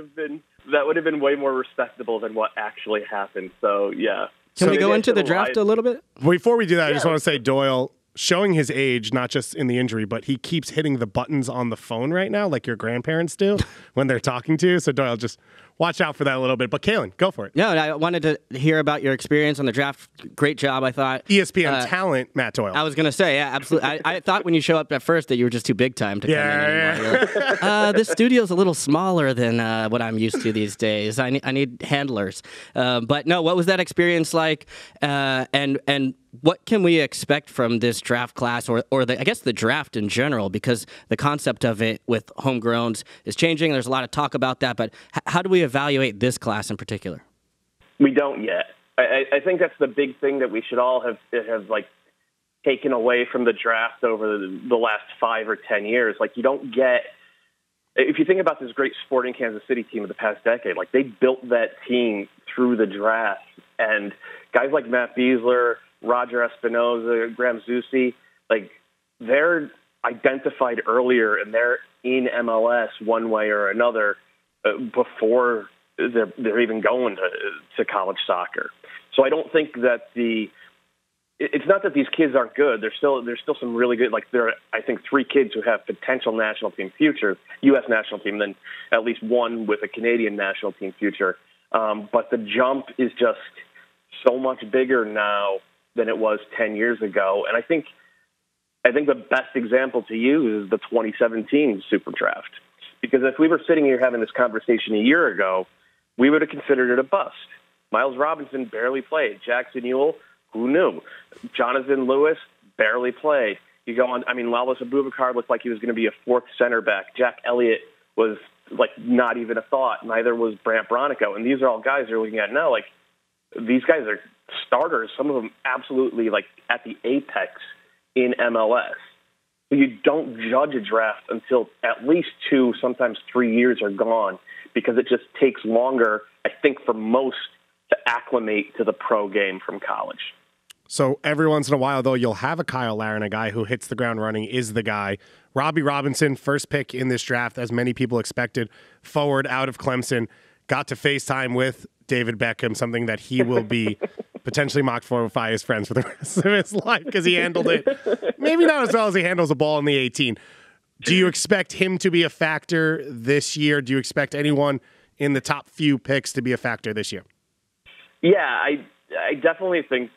Speaker 4: that would have been way more respectable than what actually happened. So, yeah.
Speaker 1: Can we
Speaker 4: Maybe
Speaker 1: go
Speaker 4: I
Speaker 1: into the
Speaker 4: should've
Speaker 1: draft
Speaker 4: lied.
Speaker 1: a little bit?
Speaker 2: Before we do that, I just want to say Doyle, showing his age, not just in the injury, but he keeps hitting the buttons on the phone right now like your grandparents do when they're talking to you. So Doyle, just watch out for that a little bit. But Calen, go for it.
Speaker 1: No, I wanted to hear about your experience on the draft. Great job, I thought.
Speaker 2: ESPN talent, Matt Doyle.
Speaker 1: I was going to say, yeah, absolutely. I thought when you show up at first that you were just too big time to come in anymore. You're like, this studio's a little smaller than what I'm used to these days. I need handlers. But no, what was that experience like? And what can we expect from this draft class or I guess the draft in general? Because the concept of it with homegrowns is changing. There's a lot of talk about that. But how do we evaluate this class in particular?
Speaker 4: We don't yet. I think that's the big thing that we should all have taken away from the draft over the last 5 or 10 years. You don't get, if you think about this great Sporting Kansas City team of the past decade, they built that team through the draft. And guys like Matt Beasler, Roger Espinoza, Graham Zusi, they're identified earlier and they're in MLS one way or another before they're even going to college soccer. So I don't think that it's not that these kids aren't good. There's still some really good, there are, I think, 3 kids who have potential national team futures, U.S. national team, then at least one with a Canadian national team future. But the jump is just so much bigger now than it was 10 years ago. And I think the best example to use is the 2017 Superdraft. Because if we were sitting here having this conversation a year ago, we would have considered it a bust. Miles Robinson barely played. Jackson Ewell, who knew? Jonathan Lewis barely played. You go on, Lalas Abubakar looked like he was going to be a 4th center back. Jack Elliott was not even a thought. Neither was Brant Bronico. And these are all guys you're looking at now, these guys are starters, some of them absolutely at the apex in MLS. So you don't judge a draft until at least 2, sometimes 3 years are gone, because it just takes longer, I think, for most to acclimate to the pro game from college.
Speaker 2: So every once in a while, though, you'll have a Kyle Larin, a guy who hits the ground running, is the guy. Robbie Robinson, first pick in this draft, as many people expected, forward out of Clemson, got to FaceTime with David Beckham, something that he will be potentially mocked for by his friends for the rest of his life because he handled it maybe not as well as he handles a ball in the 18. Do you expect him to be a factor this year? Do you expect anyone in the top few picks to be a factor this year?
Speaker 4: Yeah, I definitely think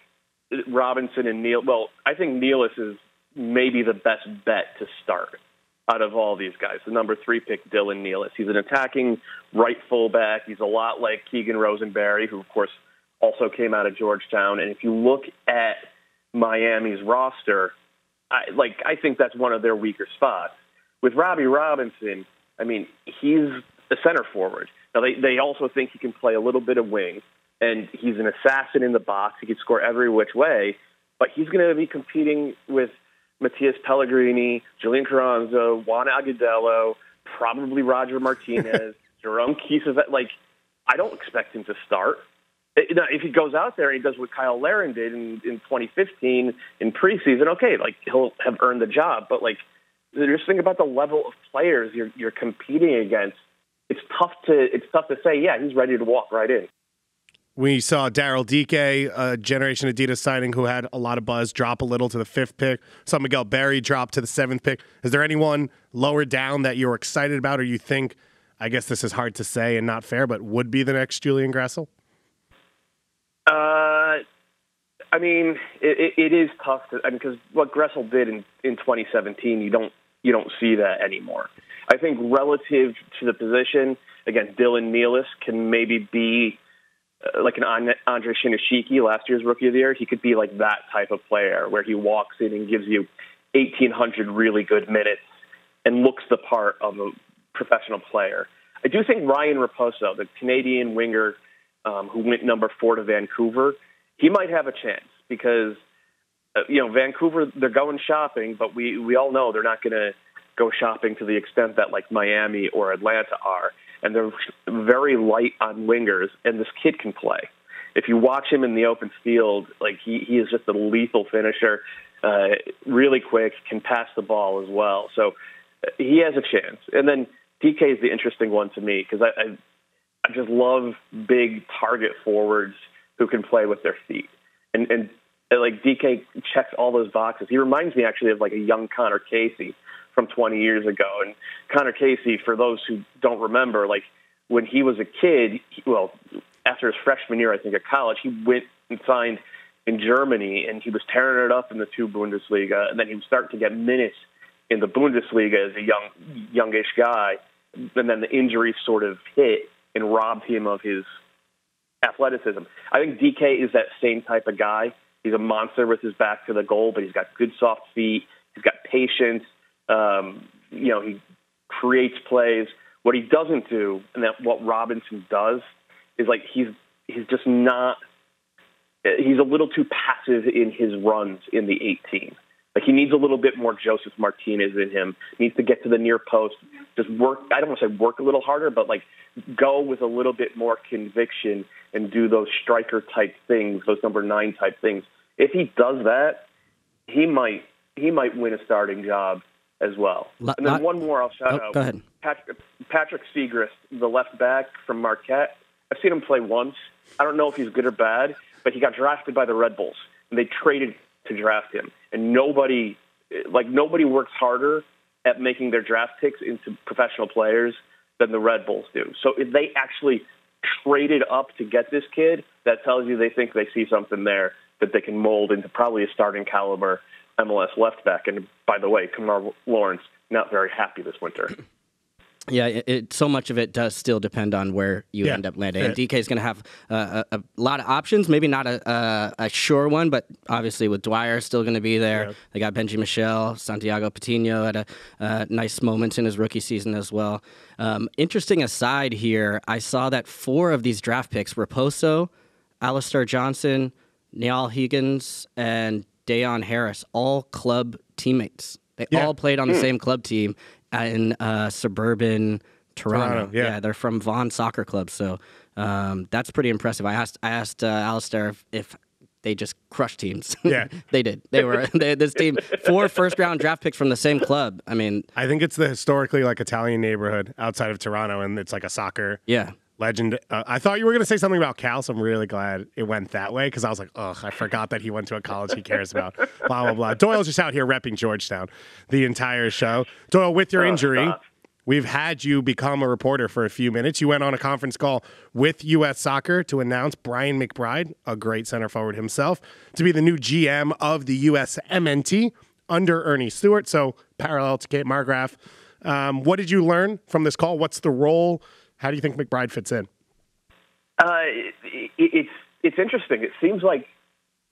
Speaker 4: Robinson and Neal. Well, I think Nealis is maybe the best bet to start out of all these guys. The number 3 pick, Dylan Nealis. He's an attacking right fullback. He's a lot like Keegan Rosenberry, who, of course, also came out of Georgetown. And if you look at Miami's roster, I think that's one of their weaker spots. With Robbie Robinson, he's a center forward. Now, they also think he can play a little bit of wing, and he's an assassin in the box. He can score every which way, but he's going to be competing with Matias Pellegrini, Julian Carranzo, Juan Agudelo, probably Roger Martinez, Jerome Keefe. I don't expect him to start. If he goes out there and he does what Kyle Larin did in 2015 in preseason, okay, he'll have earned the job. But just think about the level of players you're competing against. It's tough to say, yeah, he's ready to walk right in.
Speaker 2: We saw Daryl Dike, a Generation Adidas signing who had a lot of buzz, drop a little to the 5th pick. Saw Miguel Berry drop to the 7th pick. Is there anyone lower down that you're excited about or you think, I guess this is hard to say and not fair, but would be the next Julian Gressel?
Speaker 4: I mean, it is tough because what Gressel did in 2017, you don't see that anymore. I think relative to the position, again, Dylan Nealis can maybe be like an Andre Shinashiki, last year's Rookie of the Year. He could be like that type of player where he walks in and gives you 1,800 really good minutes and looks the part of a professional player. I do think Ryan Raposo, the Canadian winger who went number 4 to Vancouver, he might have a chance because, Vancouver, they're going shopping, but we all know they're not going to go shopping to the extent that like Miami or Atlanta are. And they're very light on wingers, and this kid can play. If you watch him in the open field, like he is just a lethal finisher, really quick, can pass the ball as well. So he has a chance. And then DK is the interesting one to me because I just love big target forwards who can play with their feet. And like DK checks all those boxes. He reminds me actually of like a young Connor Casey from 20 years ago. And Connor Casey, for those who don't remember, like when he was a kid, after his freshman year, I think, at college, he went and signed in Germany, and he was tearing it up in the 2 Bundesliga, and then he would start to get minutes in the Bundesliga as a youngish guy, and then the injury sort of hit and robbed him of his athleticism. I think DK is that same type of guy. He's a monster with his back to the goal, but he's got good soft feet. He's got patience. He creates plays. What he doesn't do, and that what Robinson does, is like he's just not. He's a little too passive in his runs in the 18. Like he needs a little bit more Joseph Martinez in him. He needs to get to the near post. Just work. I don't want to say work a little harder, but like go with a little bit more conviction and do those striker type things, those number 9 type things. If he does that, he might win a starting job as well. And then one more I'll shout out.
Speaker 1: Go ahead.
Speaker 4: Patrick Segrist, the left back from Marquette. I've seen him play once. I don't know if he's good or bad, but he got drafted by the Red Bulls, and they traded to draft him. And nobody works harder at making their draft picks into professional players than the Red Bulls do. So if they actually traded up to get this kid, that tells you they think they see something there that they can mold into probably a starting caliber MLS left back. And by the way, Kamar Lawrence, not very happy this winter.
Speaker 1: Yeah, so much of it does still depend on where you end up landing. And DK is going to have a lot of options, maybe not a sure one, but obviously with Dwyer still going to be there. Yeah. They got Benji Michel, Santiago Patino at a nice moments in his rookie season as well. Interesting aside here, I saw that 4 of these draft picks, Raposo, Alistair Johnson, Niall Higgins, and Dayon Harris, all club teammates. They all played on the same club team in suburban Toronto. Yeah, they're from Vaughan Soccer Club, so that's pretty impressive. I asked Alistair if they just crushed teams. Yeah, they did. This team 4 first-round draft picks from the same club. I mean,
Speaker 2: I think it's the historically like Italian neighborhood outside of Toronto, and it's like a soccer legend. I thought you were going to say something about Cal, so I'm really glad it went that way because I was like, ugh, I forgot that he went to a college he cares about. Blah, blah, blah. Doyle's just out here repping Georgetown the entire show. Doyle, with your injury, we've had you become a reporter for a few minutes. You went on a conference call with U.S. Soccer to announce Brian McBride, a great center forward himself, to be the new GM of the U.S. MNT under Ernie Stewart, so parallel to Kate Margraf. What did you learn from this call? What's the role? How do you think McBride fits in?
Speaker 4: It's interesting. It seems like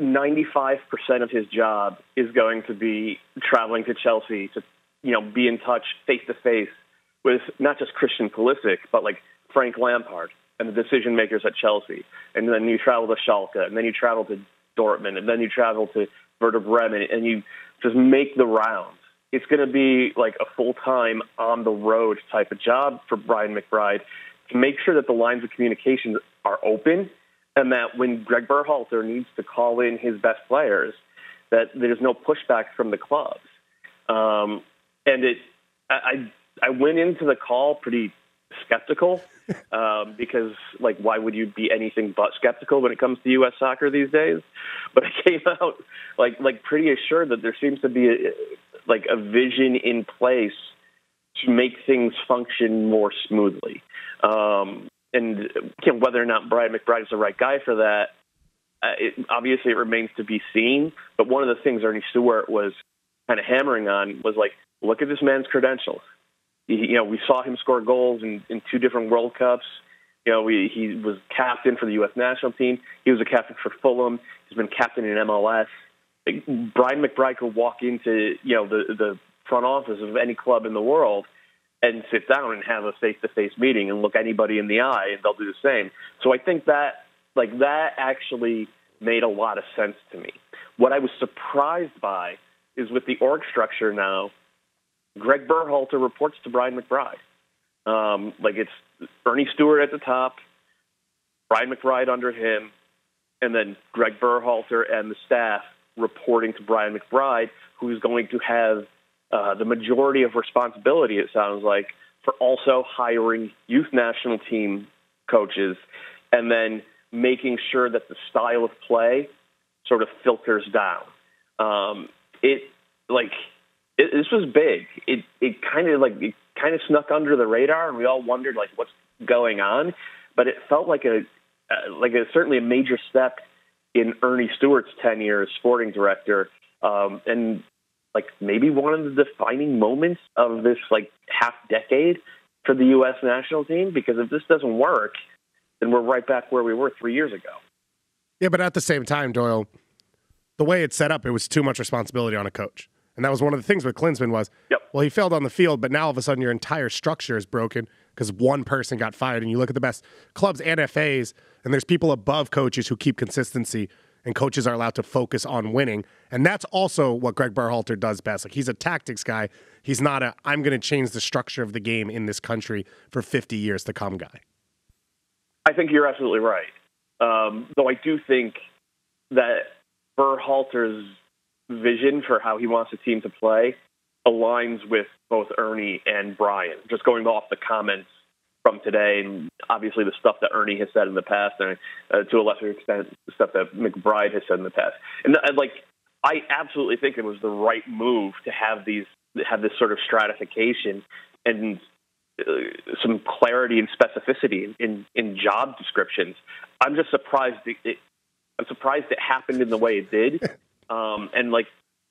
Speaker 4: 95% of his job is going to be traveling to Chelsea to, be in touch face to face with not just Christian Pulisic, but like Frank Lampard and the decision makers at Chelsea. And then you travel to Schalke, and then you travel to Dortmund, and then you travel to Werder Bremen, and you just make the rounds. It's going to be like a full-time on-the-road type of job for Brian McBride to make sure that the lines of communication are open and that when Greg Berhalter needs to call in his best players, that there's no pushback from the clubs. And I went into the call pretty skeptical because, like, why would you be anything but skeptical when it comes to U.S. soccer these days? But I came out like pretty assured that there seems to be a vision in place to make things function more smoothly. And whether or not Brian McBride is the right guy for that, obviously it remains to be seen. But one of the things Ernie Stewart was kind of hammering on was like, look at this man's credentials. We saw him score goals in 2 different World Cups. He was captain for the U.S. national team. He was a captain for Fulham. He's been captain in MLS. Brian McBride could walk into the front office of any club in the world and sit down and have a face-to-face meeting and look anybody in the eye, and they'll do the same. So I think that actually made a lot of sense to me. What I was surprised by is with the org structure now, Greg Berhalter reports to Brian McBride. It's Ernie Stewart at the top, Brian McBride under him, and then Greg Berhalter and the staff reporting to Brian McBride, who's going to have the majority of responsibility, it sounds like, for also hiring youth national team coaches and then making sure that the style of play sort of filters down. This was big. It kind of snuck under the radar, and we all wondered what's going on. But it felt like certainly a major step in Ernie Stewart's tenure as sporting director, and maybe one of the defining moments of this half decade for the U.S. national team. Because if this doesn't work, then we're right back where we were 3 years ago.
Speaker 2: Yeah, but at the same time, Doyle, the way it's set up, it was too much responsibility on a coach. And that was one of the things with Klinsmann was, well, he failed on the field, but now all of a sudden your entire structure is broken because one person got fired. And you look at the best clubs and FAs, and there's people above coaches who keep consistency, and coaches are allowed to focus on winning. And that's also what Greg Berhalter does best. He's a tactics guy. He's not I'm going to change the structure of the game in this country for 50 years to come guy.
Speaker 4: I think you're absolutely right. Though I do think that Berhalter's vision for how he wants the team to play aligns with both Ernie and Brian. Just going off the comments from today, and obviously the stuff that Ernie has said in the past, and to a lesser extent, the stuff that McBride has said in the past. And I absolutely think it was the right move to have this sort of stratification and some clarity and specificity in job descriptions. I'm just surprised it happened in the way it did. And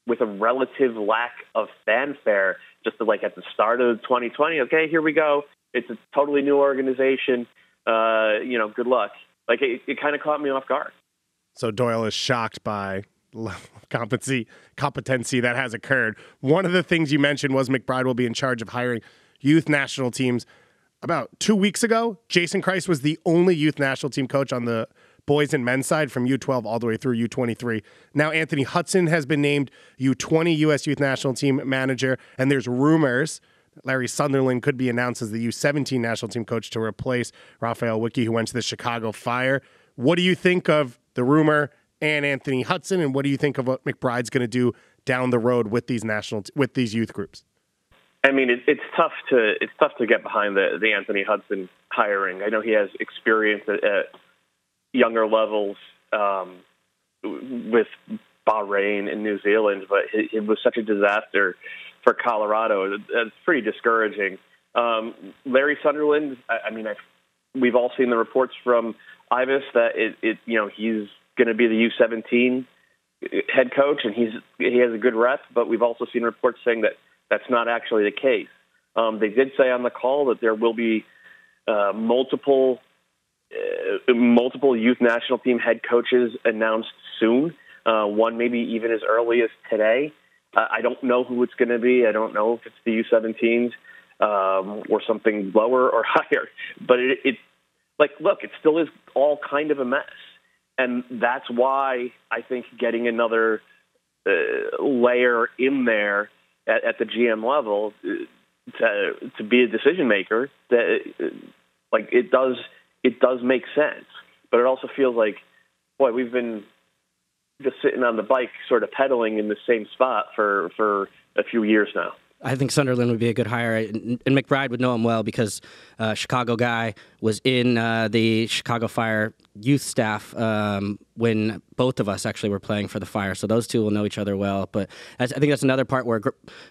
Speaker 4: with a relative lack of fanfare, just at the start of 2020, okay, here we go. It's a totally new organization. Good luck. It kind of caught me off guard.
Speaker 2: So Doyle is shocked by competency that has occurred. One of the things you mentioned was McBride will be in charge of hiring youth national teams. About 2 weeks ago, Jason Christ was the only youth national team coach on the boys and men's side from U12 all the way through U23. Now Anthony Hudson has been named U20 U.S. Youth National Team manager, and there's rumors Larry Sunderland could be announced as the U17 national team coach to replace Raphael Wicki, who went to the Chicago Fire. What do you think of the rumor and Anthony Hudson, and what do you think of what McBride's going to do down the road with these youth groups?
Speaker 4: I mean, it's tough to get behind the Anthony Hudson hiring. I know he has experience at younger levels with Bahrain and New Zealand, but it was such a disaster for Colorado. It's pretty discouraging. Larry Sunderland, we've all seen the reports from Ibis that he's going to be the U17 head coach, and he has a good rep, but we've also seen reports saying that that's not actually the case. They did say on the call that there will be multiple youth national team head coaches announced soon, one maybe even as early as today. I don't know who it's going to be. I don't know if it's the U17s or something lower or higher. But it still is all kind of a mess. And that's why I think getting another layer in there at the GM level to be a decision maker, that it does make sense. But it also feels like, boy, we've been just sitting on the bike, sort of pedaling in the same spot for a few years now.
Speaker 1: I think Sunderland would be a good hire, and McBride would know him well because Chicago guy was in the Chicago Fire youth staff when both of us actually were playing for the Fire. So those two will know each other well. But I think that's another part where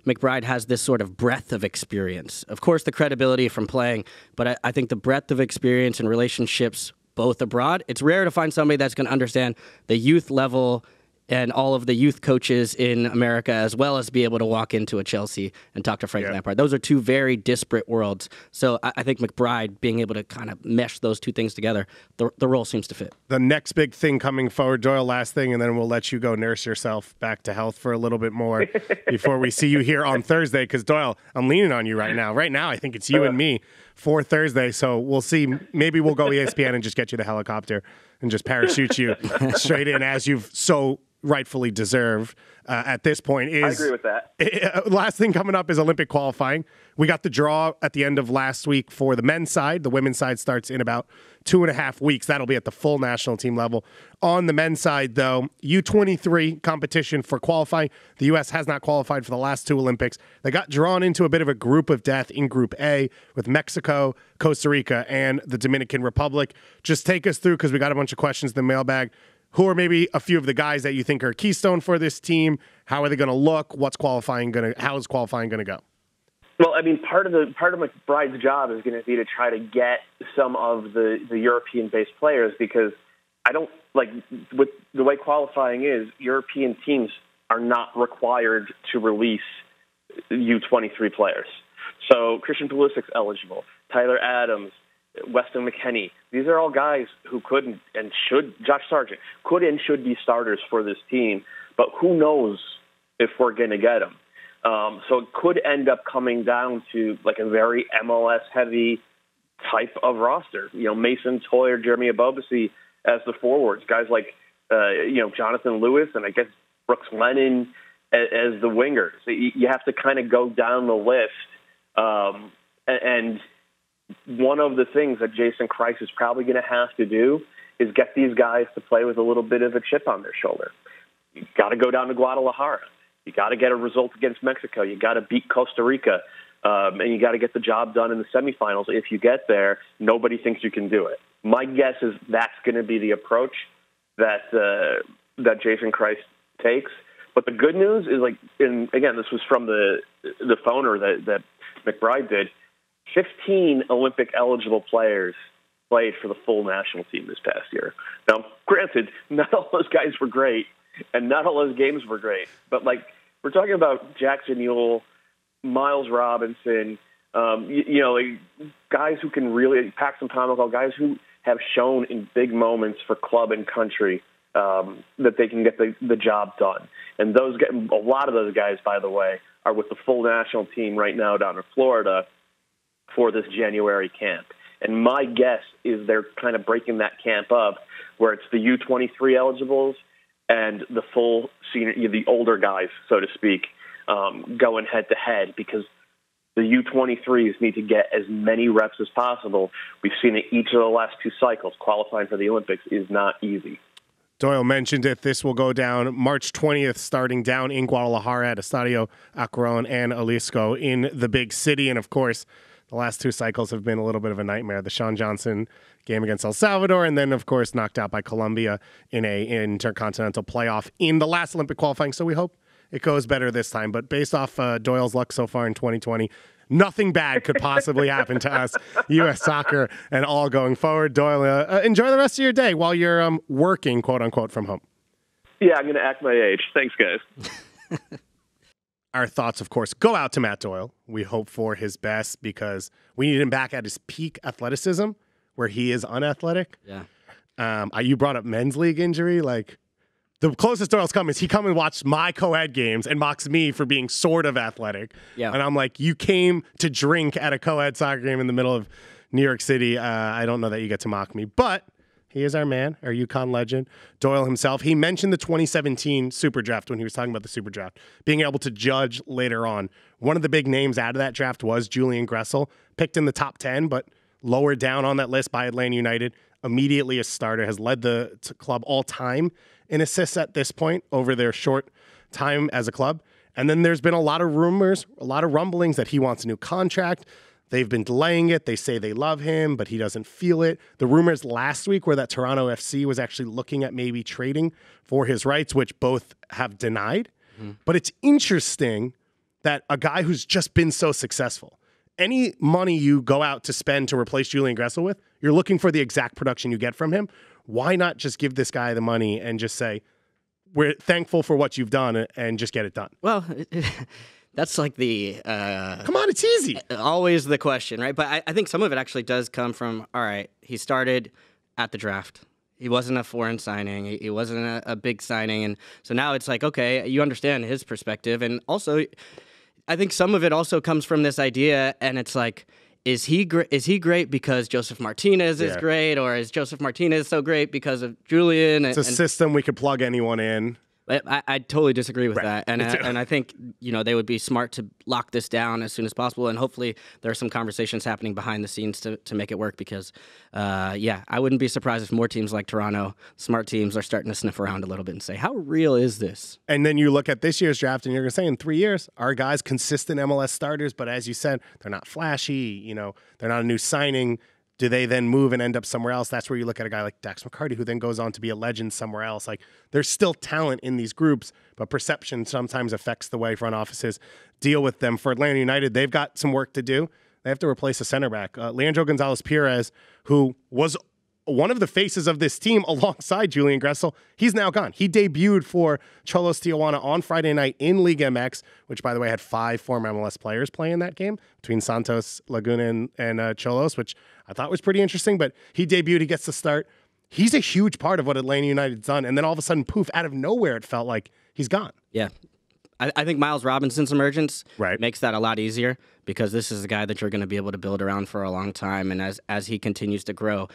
Speaker 1: McBride has this sort of breadth of experience. Of course, the credibility from playing, but I think the breadth of experience and relationships both abroad. It's rare to find somebody that's going to understand the youth level and all of the youth coaches in America, as well as be able to walk into a Chelsea and talk to Frank Lampard. Those are two very disparate worlds. So I think McBride being able to kind of mesh those two things together, the role seems to fit.
Speaker 2: The next big thing coming forward, Doyle, last thing, and then we'll let you go nurse yourself back to health for a little bit more before we see you here on Thursday. Because, Doyle, I'm leaning on you right now. Right now, I think it's you and me for Thursday. So we'll see. Maybe we'll go ESPN and just get you the helicopter and just parachute you straight in as you've so rightfully deserve at this point. I
Speaker 4: agree with that.
Speaker 2: Last thing coming up is Olympic qualifying. We got the draw at the end of last week for the men's side. The women's side starts in about 2.5 weeks. That'll be at the full national team level. On the men's side, though, U23 competition for qualifying. The U.S. has not qualified for the last two Olympics. They got drawn into a bit of a group of death in Group A with Mexico, Costa Rica, and the Dominican Republic. Just take us through, because we got a bunch of questions in the mailbag. Who are maybe a few of the guys that you think are keystone for this team? How are they going to look? How is qualifying going to go?
Speaker 4: Well, I mean, part of McBride's job is going to be to try to get some of the European-based players, because I don't like with the way qualifying is. European teams are not required to release U23 players. So Christian Pulisic's eligible. Tyler Adams, Weston McKennie. These are all guys who could and should, Josh Sargent, could and should be starters for this team, but who knows if we're going to get them. So it could end up coming down to like a very MLS-heavy type of roster. You know, Mason Toyer, Jeremy Abobasi as the forwards, guys like, Jonathan Lewis and I guess Brooks Lennon as the wingers. You have to kind of go down the list. And one of the things that Jason Kreis is probably going to have to do is get these guys to play with a little bit of a chip on their shoulder. You got to go down to Guadalajara. You got to get a result against Mexico. You got to beat Costa Rica, and you got to get the job done in the semifinals. If you get there, nobody thinks you can do it. My guess is that's going to be the approach that Jason Kreis takes. But the good news is, again, this was from the phoner that McBride did. 15 Olympic-eligible players played for the full national team this past year. Now, granted, not all those guys were great, and not all those games were great. But, we're talking about Jackson Ewell, Miles Robinson, guys who can really – Paxton Pomacall, guys who have shown in big moments for club and country that they can get the job done. And a lot of those guys, by the way, are with the full national team right now down in Florida for this January camp. And my guess is they're kind of breaking that camp up where it's the U23 eligibles and the full senior, the older guys, so to speak, going head-to-head, because the U23s need to get as many reps as possible. We've seen it each of the last two cycles. Qualifying for the Olympics is not easy.
Speaker 2: Doyle mentioned it. This will go down March 20th, starting down in Guadalajara at Estadio Acron and Jalisco in the big city. And, of course, the last two cycles have been a little bit of a nightmare. The Sean Johnson game against El Salvador, and then, of course, knocked out by Colombia in a intercontinental playoff in the last Olympic qualifying. So we hope it goes better this time. But based off Doyle's luck so far in 2020, nothing bad could possibly happen to us, U.S. soccer, and all going forward. Doyle, enjoy the rest of your day while you're working, quote-unquote, from home.
Speaker 4: Yeah, I'm going to act my age. Thanks, guys.
Speaker 2: Our thoughts, of course, go out to Matt Doyle. We hope for his best because we need him back at his peak athleticism where he is unathletic.
Speaker 1: Yeah.
Speaker 2: You brought up men's league injury. The closest Doyle's come is he come and watched my co-ed games and mocks me for being sort of athletic.
Speaker 1: Yeah.
Speaker 2: And I'm like, you came to drink at a co-ed soccer game in the middle of New York City. I don't know that you get to mock me, but he is our man, our UConn legend, Doyle himself. He mentioned the 2017 Superdraft when he was talking about the Superdraft, being able to judge later on. One of the big names out of that draft was Julian Gressel, picked in the top 10, but lowered down on that list by Atlanta United. Immediately a starter, has led the club all time in assists at this point over their short time as a club. And then there's been a lot of rumors, a lot of rumblings that he wants a new contract. They've been delaying it. They say they love him, but he doesn't feel it. The rumors last week were that Toronto FC was actually looking at maybe trading for his rights, which both have denied. But it's interesting that a guy who's just been so successful, any money you go out to spend to replace Julian Gressel with, you're looking for the exact production you get from him. Why not just give this guy the money and just say, we're thankful for what you've done and just get it done?
Speaker 1: Well, that's like the...
Speaker 2: Come on, it's easy.
Speaker 1: Always the question, right? But I think some of it actually does come from, all right, he started at the draft. He wasn't a foreign signing. He wasn't a big signing. And so now it's like, okay, you understand his perspective. And also, I think some of it also comes from this idea, and it's like, is he great because Joseph Martinez is great, or is Joseph Martinez so great because of Julian?
Speaker 2: It's a system we could plug anyone in.
Speaker 1: I totally disagree with that, and I think they would be smart to lock this down as soon as possible, and hopefully there are some conversations happening behind the scenes to make it work. Because, I wouldn't be surprised if more teams like Toronto, smart teams, are starting to sniff around a little bit and say, how real is this? And
Speaker 2: then you look at this year's draft, and you're going to say, in 3 years, our guys consistent MLS starters, but as you said, they're not flashy. They're not a new signing. Do they then move and end up somewhere else? That's where you look at a guy like Dax McCarty, who then goes on to be a legend somewhere else. Like, there's still talent in these groups, but perception sometimes affects the way front offices deal with them. For Atlanta United, they've got some work to do. They have to replace a center back. Leandro Gonzalez-Perez, who was one of the faces of this team alongside Julian Gressel, he's now gone. He debuted for Cholos Tijuana on Friday night in Liga MX, which, by the way, had 5 former MLS players play in that game between Santos, Laguna, and Cholos, which I thought was pretty interesting. But he debuted. He gets the start. He's a huge part of what Atlanta United's done. And then all of a sudden, poof, out of nowhere, it felt like he's gone.
Speaker 1: Yeah. I think Miles Robinson's emergence
Speaker 2: right.
Speaker 1: makes that a lot easier, because this is a guy that you're going to be able to build around for a long time. And as he continues to grow,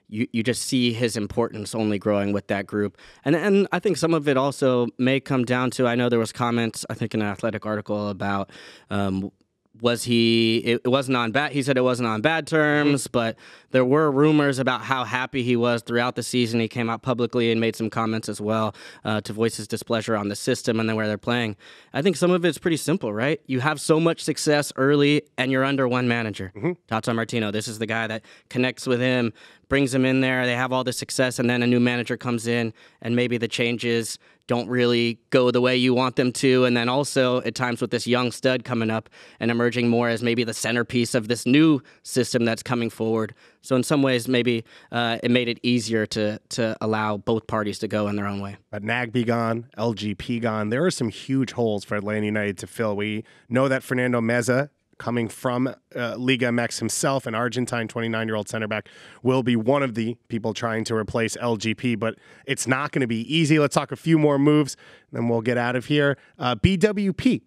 Speaker 1: you just see his importance only growing with that group. And I think some of it also may come down to, I know there was comments, I think in an Athletic article about, it wasn't on bad, he said it wasn't on bad terms, but there were rumors about how happy he was throughout the season. He came out publicly and made some comments as well to voice his displeasure on the system and then where they're playing. I think some of it's pretty simple, right? You have so much success early and you're under one manager, Tata Martino. This is the guy that connects with him, brings him in there. They have all this success, and then a new manager comes in, and maybe the changes don't really go the way you want them to. And then also at times with this young stud coming up and emerging more as maybe the centerpiece of this new system that's coming forward. So in some ways, maybe it made it easier to allow both parties to go in their own way.
Speaker 2: But Nagbe gone, LGP gone. There are some huge holes for Atlanta United to fill. We know that Fernando Meza, coming from Liga MX himself, an Argentine 29-year-old center back, will be one of the people trying to replace LGP, but it's not going to be easy. Let's talk a few more moves, and then we'll get out of here. BWP,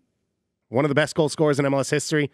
Speaker 2: one of the best goal scorers in MLS history,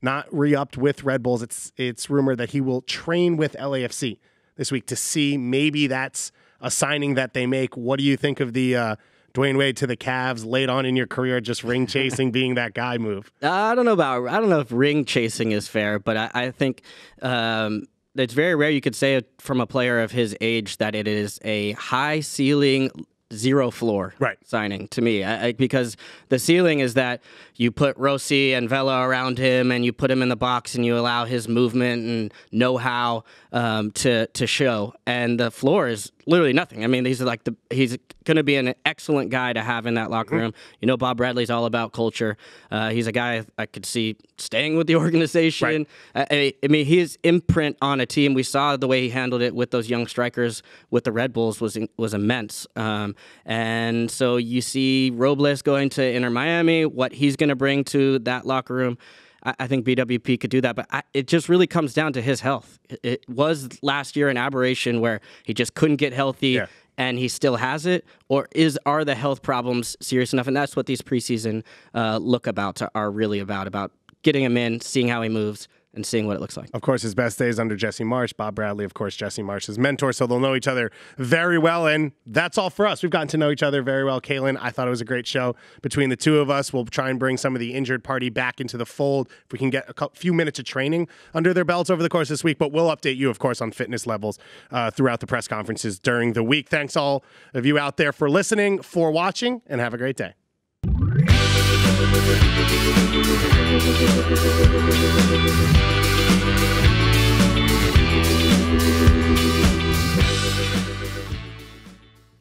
Speaker 2: not re-upped with Red Bulls. It's rumored that he will train with LAFC this week to see if that's a signing that they make. What do you think of the Dwayne Wade to the Cavs late on in your career, just ring chasing, being that guy move?
Speaker 1: I don't know if ring chasing is fair, but I think it's very rare you could say from a player of his age that it is a high ceiling, zero floor signing to me, because the ceiling is that you put Rossi and Vela around him and you put him in the box and you allow his movement and know-how to show, and the floor is literally nothing. I mean, he's going to be an excellent guy to have in that locker room. You know, Bob Bradley's all about culture. He's a guy I could see staying with the organization. I mean, his imprint on a team, we saw the way he handled it with those young strikers with the Red Bulls was immense. And so you see Robles going to Inter Miami, what he's going to bring to that locker room. I think BWP could do that, but it just really comes down to his health. It was last year an aberration where he just couldn't get healthy, and he still has it, or are the health problems serious enough? And that's what these preseason lookabouts are really about getting him in, seeing how he moves, and seeing what it looks like.
Speaker 2: Of course, his best days under Jesse Marsch. Bob Bradley, of course, Jesse Marsch's mentor, so they'll know each other very well, and that's all for us. We've gotten to know each other very well. Calen, I thought it was a great show between the two of us. We'll try and bring some of the injured party back into the fold if we can get a few minutes of training under their belts over the course of this week, but we'll update you, of course, on fitness levels throughout the press conferences during the week. Thanks all of you out there for listening, for watching, and have a great day.